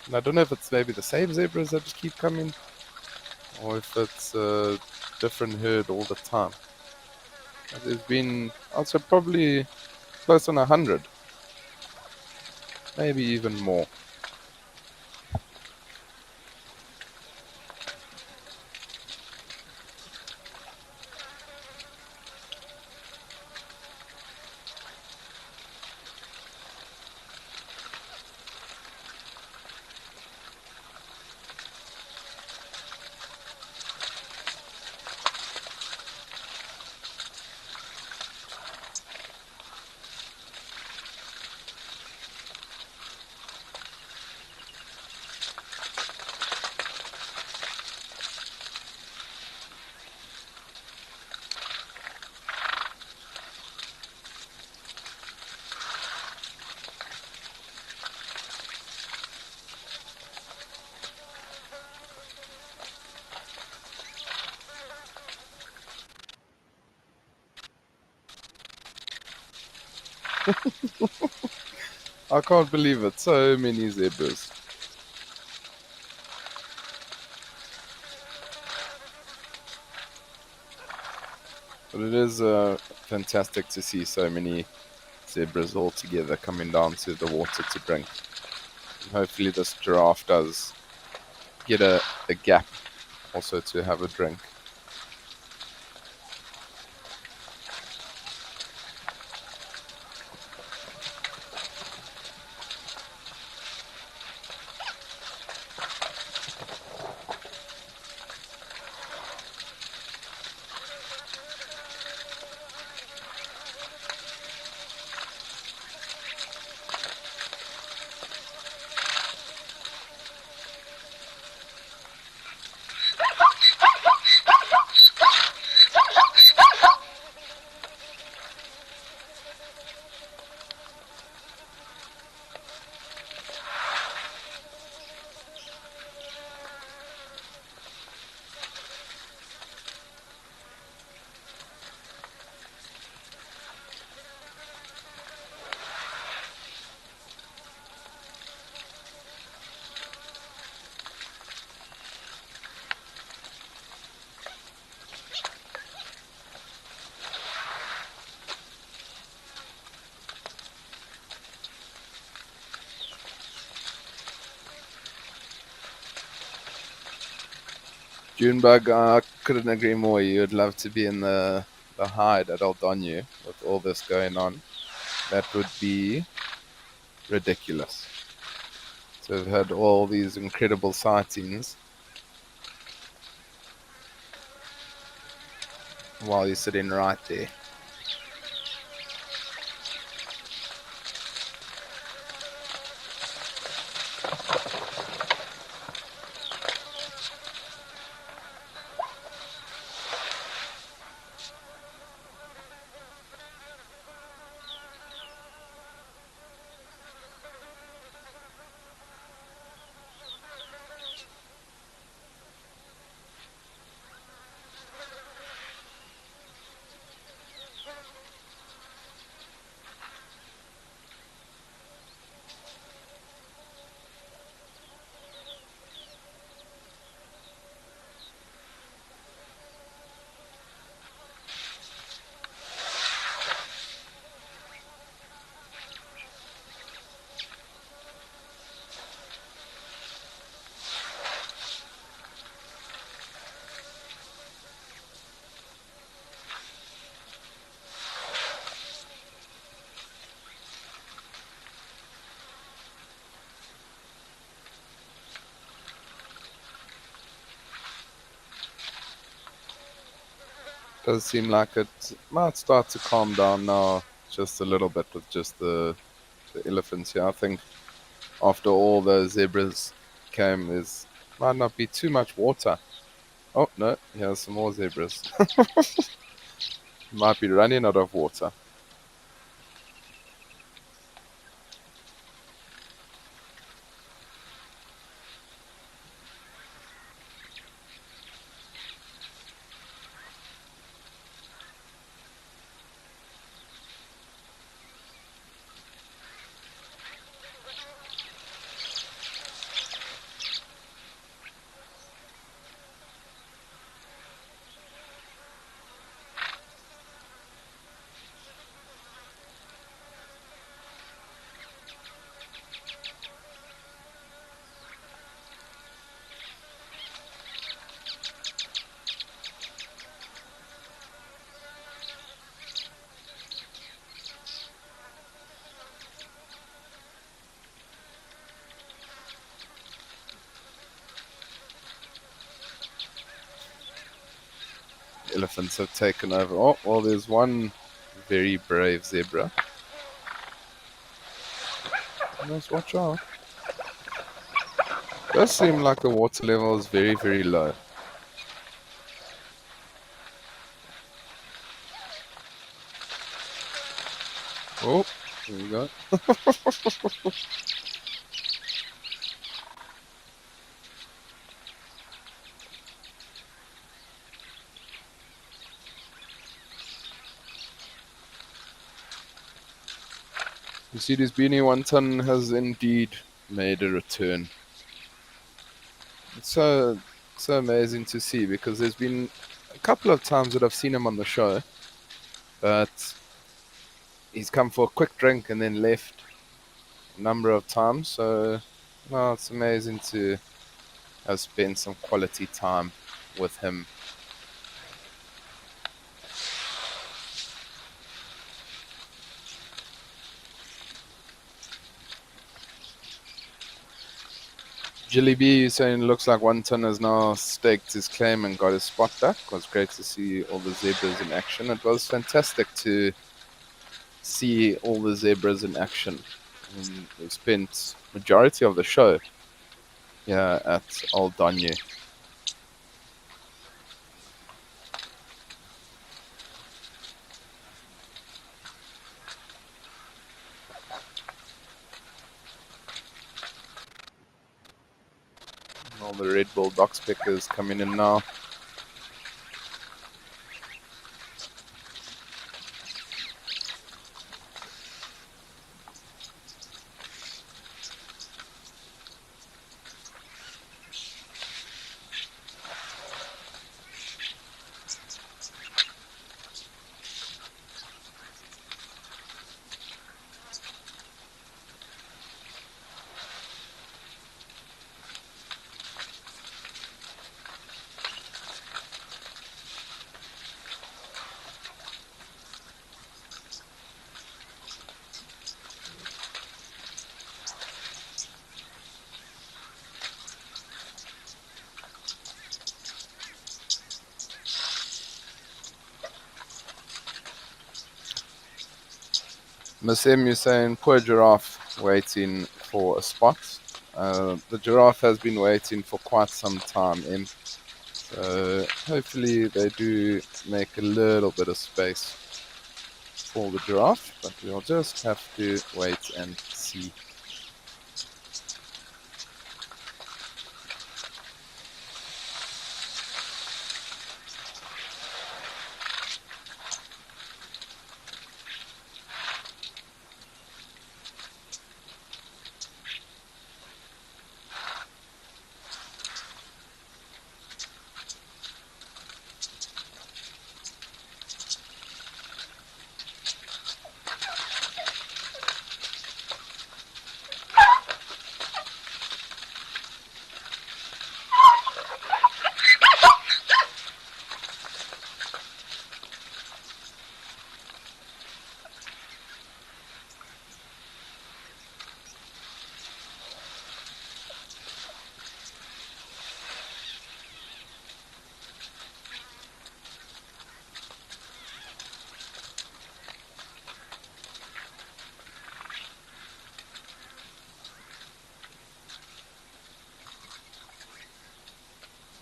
And I don't know if it's maybe the same zebras that just keep coming, or if it's a different herd all the time. But there's been, I'd say probably close on 100, maybe even more. I can't believe it, so many zebras. But it is fantastic to see so many zebras all together coming down to the water to drink. And hopefully this giraffe does get a gap also to have a drink. Junebug, I couldn't agree more. You'd love to be in the hide at Aldonyu with all this going on. That would be ridiculous. To have had all these incredible sightings while you're sitting right there. Does seem like it might start to calm down now just a little bit with just the elephants here. I think after all the zebras came, there's might not be too much water. Oh no, here's some more zebras. Might be running out of water. Elephants have taken over. Oh, well, there's one very brave zebra. Let's watch out. Does seem like the water level is very, very low. Oh, here we go. You see, this beanie wonton has indeed made a return. It's so amazing to see because there's been a couple of times that I've seen him on the show, but he's come for a quick drink and then left a number of times. So, no, it's amazing to have spent some quality time with him. Jilly B, you're saying it looks like Wonton has now staked his claim and got his spot back. It was great to see all the zebras in action. It was fantastic to see all the zebras in action. We spent majority of the show here at Old Donye. All the Red Bull box pickers coming in now. Miss M, you're saying poor giraffe waiting for a spot. The giraffe has been waiting for quite some time, M. So hopefully they do make a little bit of space for the giraffe, but we'll just have to wait and see.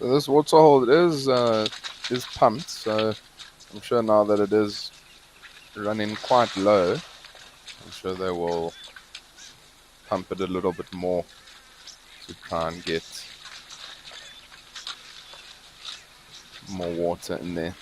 So this water hole is pumped, so I'm sure now that it is running quite low, I'm sure they will pump it a little bit more to try and get more water in there.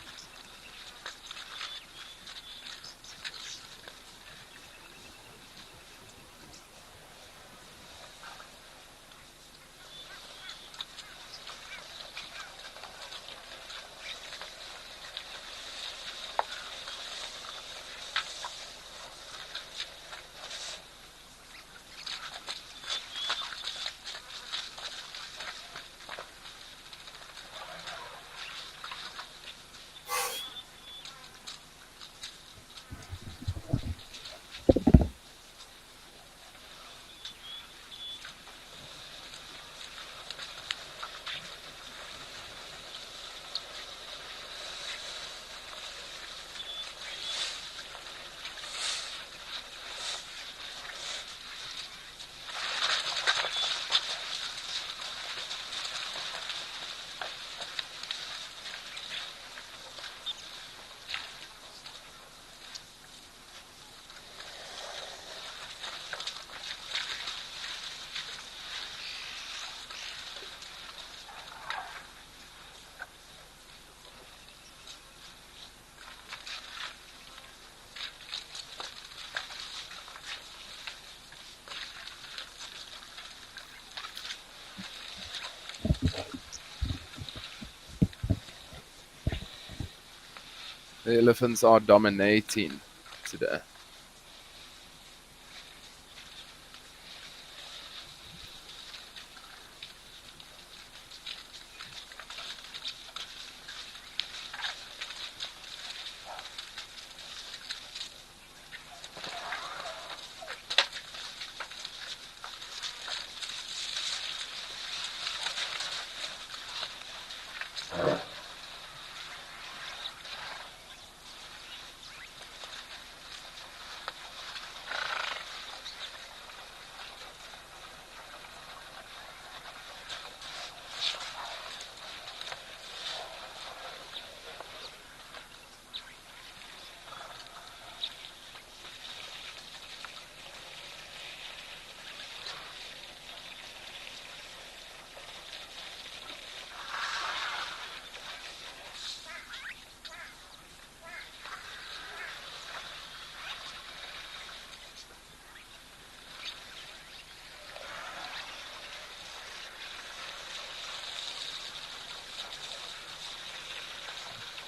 The elephants are dominating today.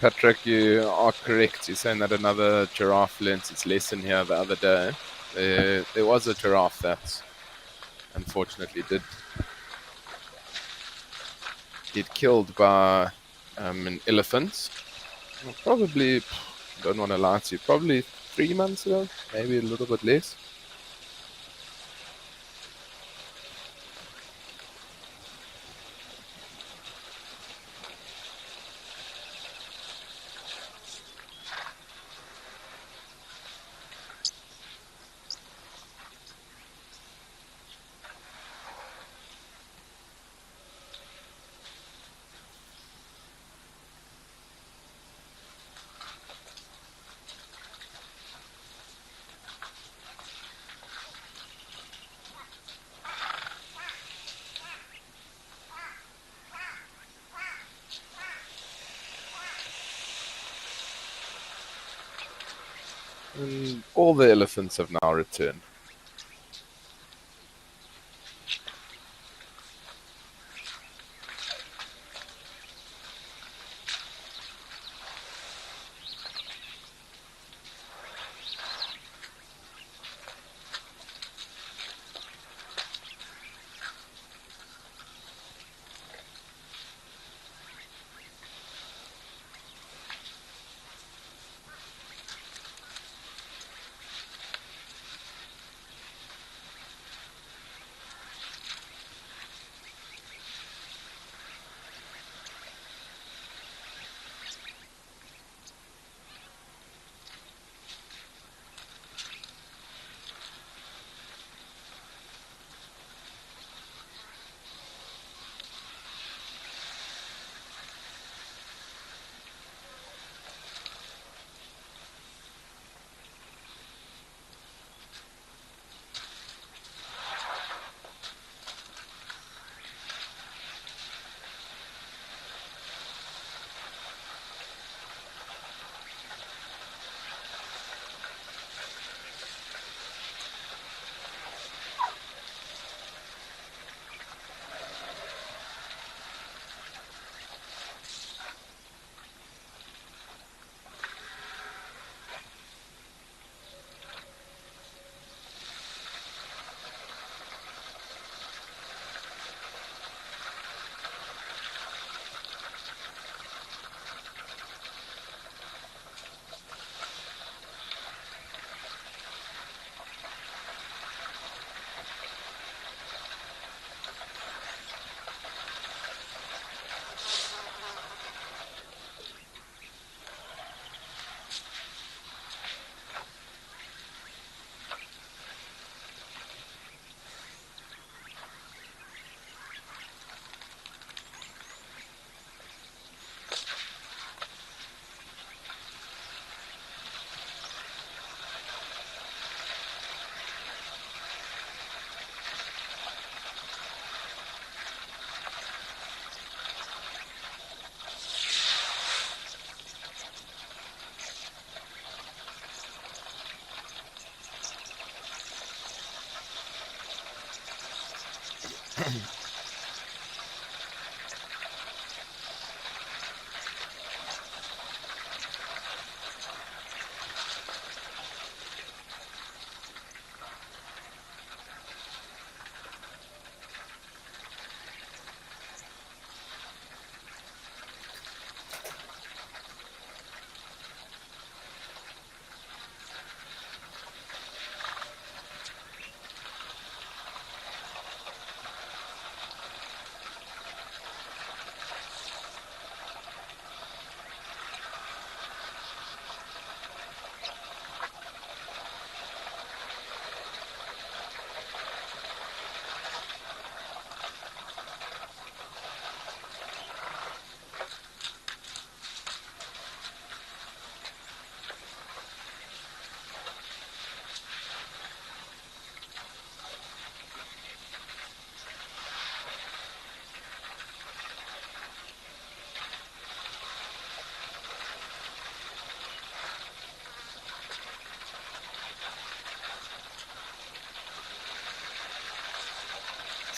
Patrick, you are correct. You're saying that another giraffe learnt its lesson here the other day. There was a giraffe that unfortunately did get killed by an elephant. Probably, don't want to lie to you, probably 3 months ago, maybe a little bit less. And all the elephants have now returned.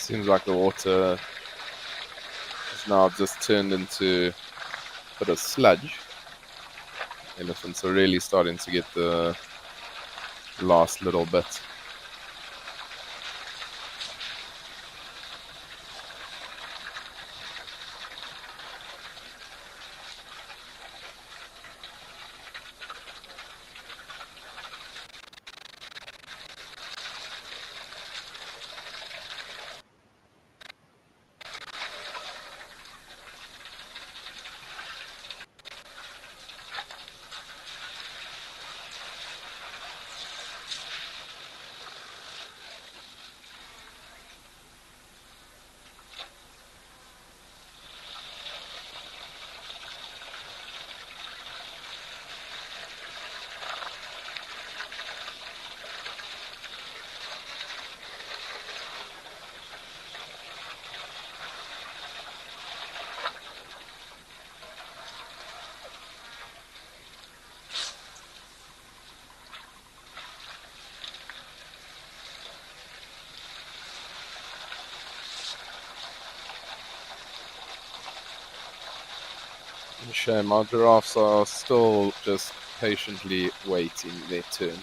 Seems like the water is now just turned into a bit of sludge. Elephants are really starting to get the last little bit. Shame, our giraffes are still just patiently waiting their turn.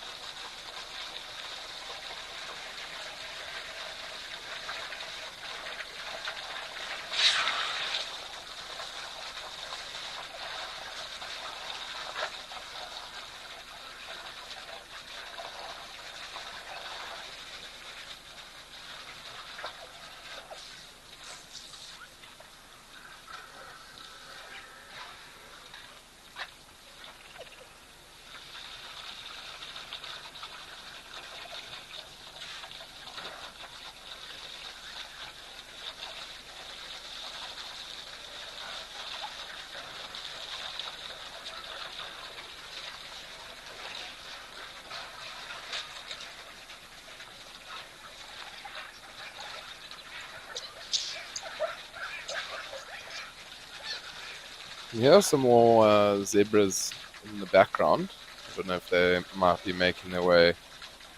Here are some more zebras in the background. I don't know if they might be making their way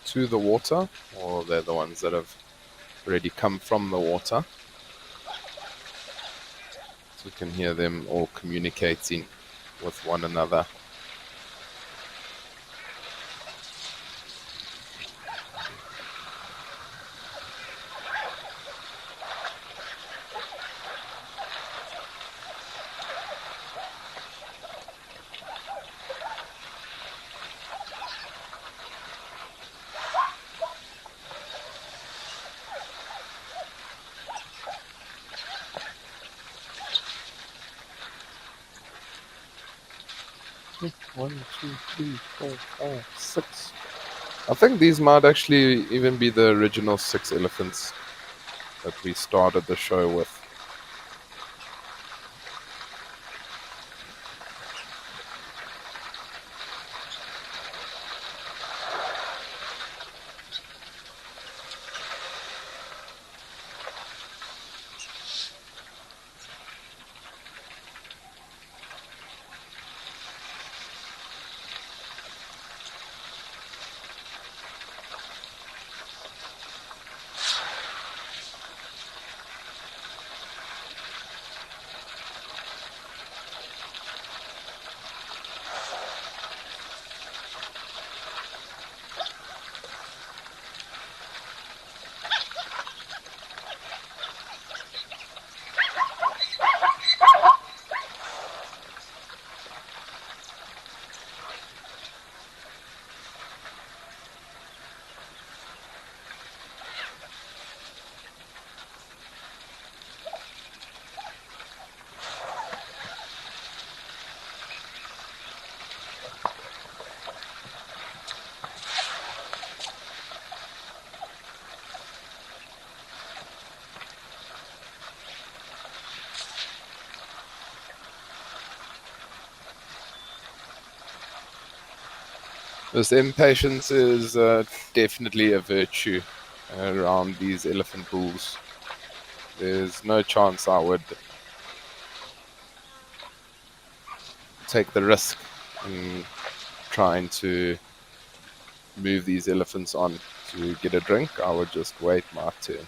to the water, or they're the ones that have already come from the water. So you can hear them all communicating with one another. One, two, three, four, five, six. I think these might actually even be the original 6 elephants that we started the show with. This impatience is definitely a virtue around these elephant bulls. There's no chance I would take the risk in trying to move these elephants on to get a drink. I would just wait my turn.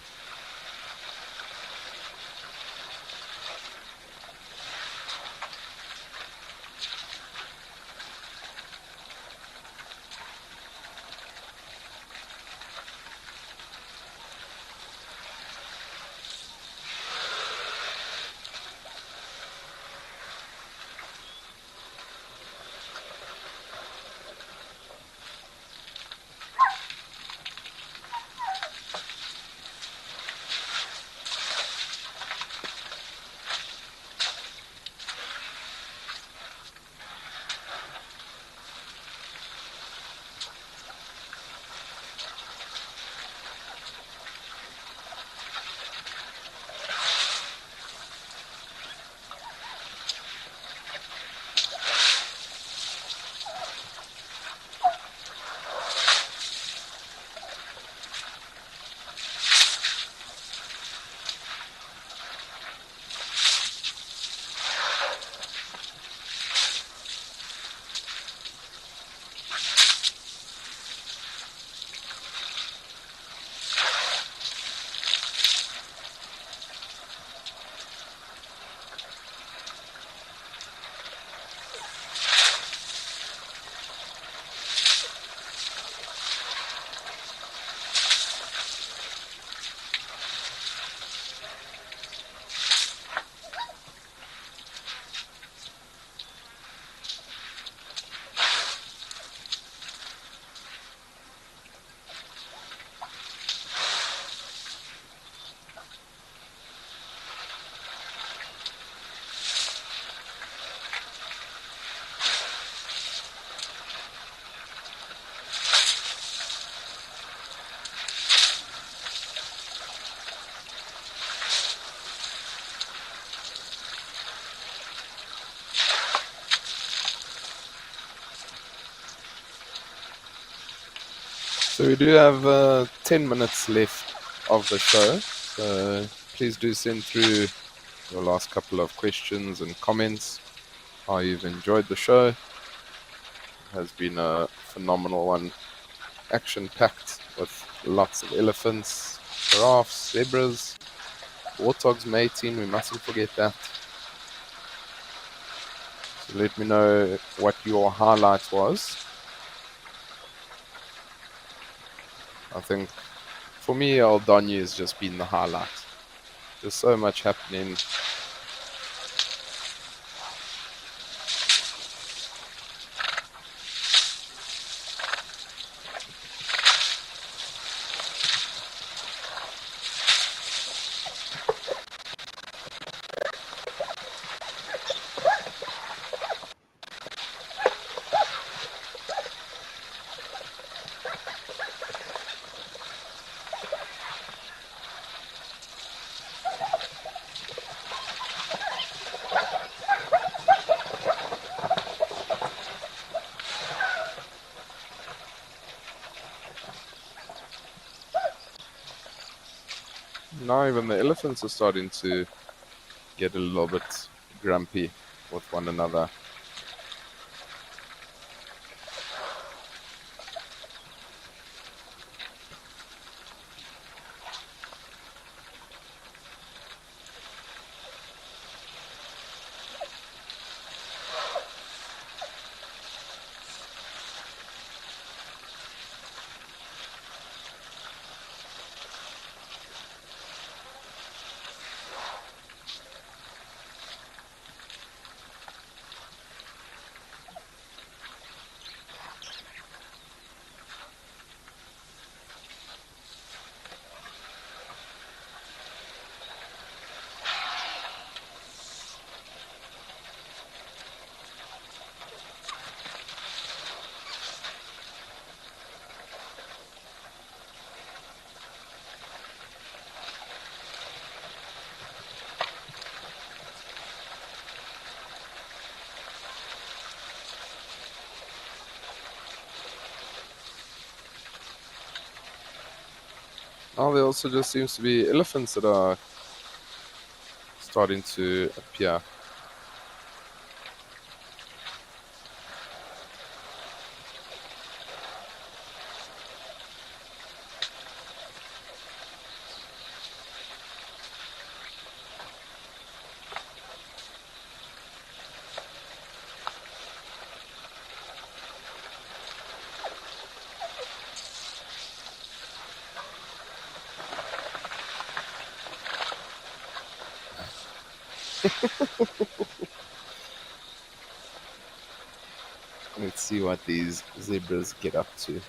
So we do have 10 minutes left of the show. So please do send through your last couple of questions and comments, how you've enjoyed the show. It has been a phenomenal one, action-packed with lots of elephants, giraffes, zebras, warthogs mating, we mustn't forget that. So let me know what your highlight was. I think for me, El Donny has just been the highlight. There's so much happening. Now even the elephants are starting to get a little bit grumpy with one another. Now there also just seems to be elephants that are starting to appear. Let's see what these zebras get up to.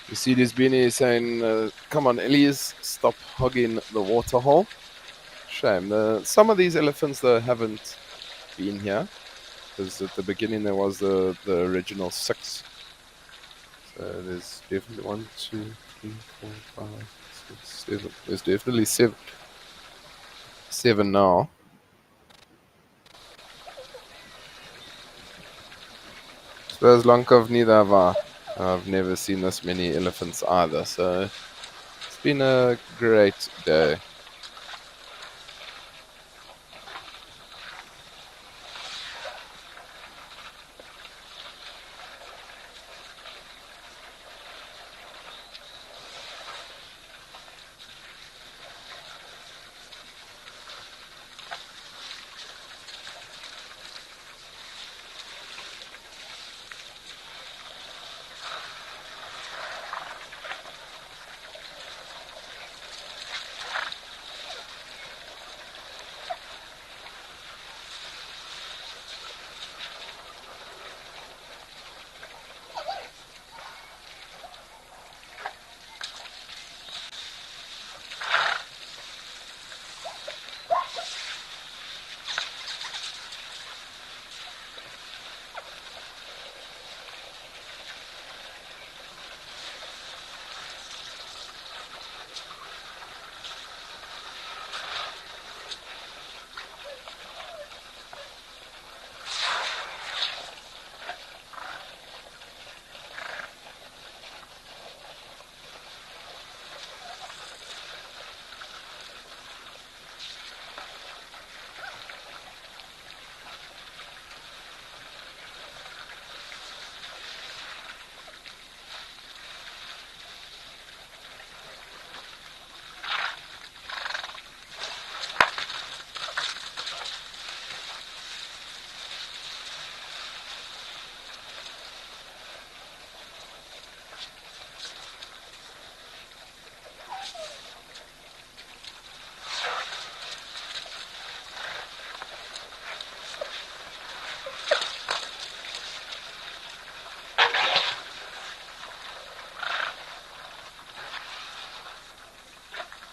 You see this beanie saying, come on Elias, stop hogging the waterhole. Shame. Some of these elephants though haven't been here, because at the beginning there was the original 6. So there's definitely 1, 2, 3, 4, 5, 6, 7. There's definitely 7. 7 now. So as Lankov neither have I. I've never seen this many elephants either, so it's been a great day.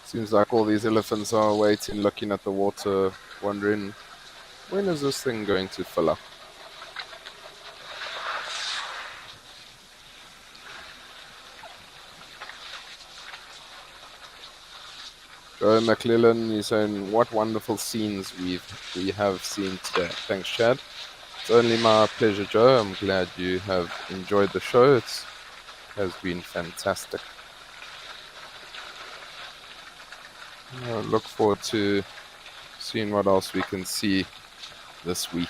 Seems like all these elephants are waiting, looking at the water, wondering, when is this thing going to fill up? Joe McClellan, he's saying, what wonderful scenes we have seen today. Thanks, Chad. It's only my pleasure, Joe. I'm glad you have enjoyed the show. It has been fantastic. I look forward to seeing what else we can see this week.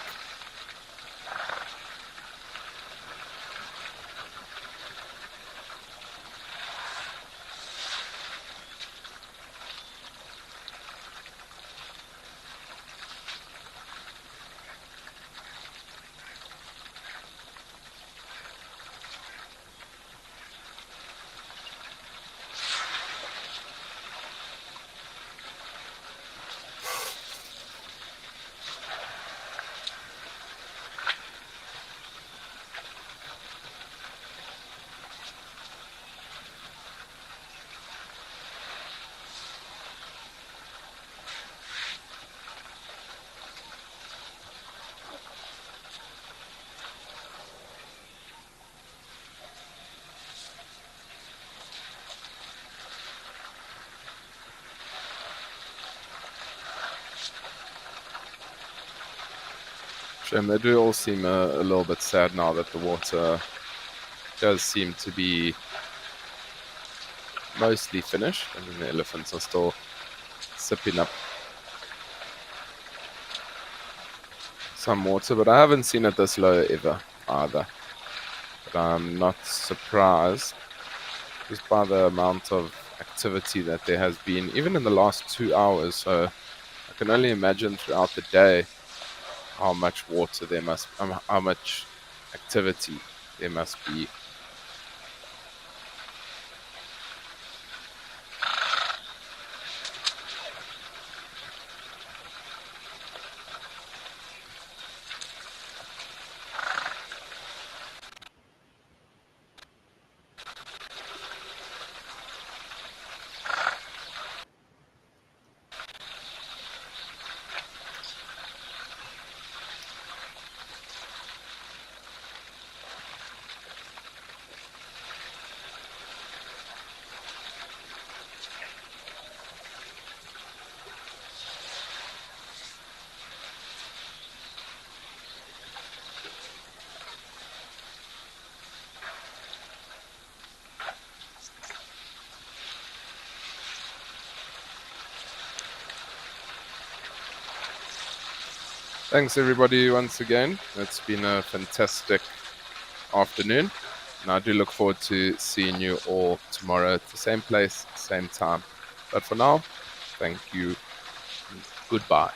Shame, they do all seem a little bit sad now that the water does seem to be mostly finished. I mean, the elephants are still sipping up some water, but I haven't seen it this low ever either. But I'm not surprised just by the amount of activity that there has been, even in the last 2 hours. So I can only imagine throughout the day how much water there must, how much activity there must be. Thanks everybody once again. It's been a fantastic afternoon, and I do look forward to seeing you all tomorrow at the same place, same time. But for now, thank you. Goodbye.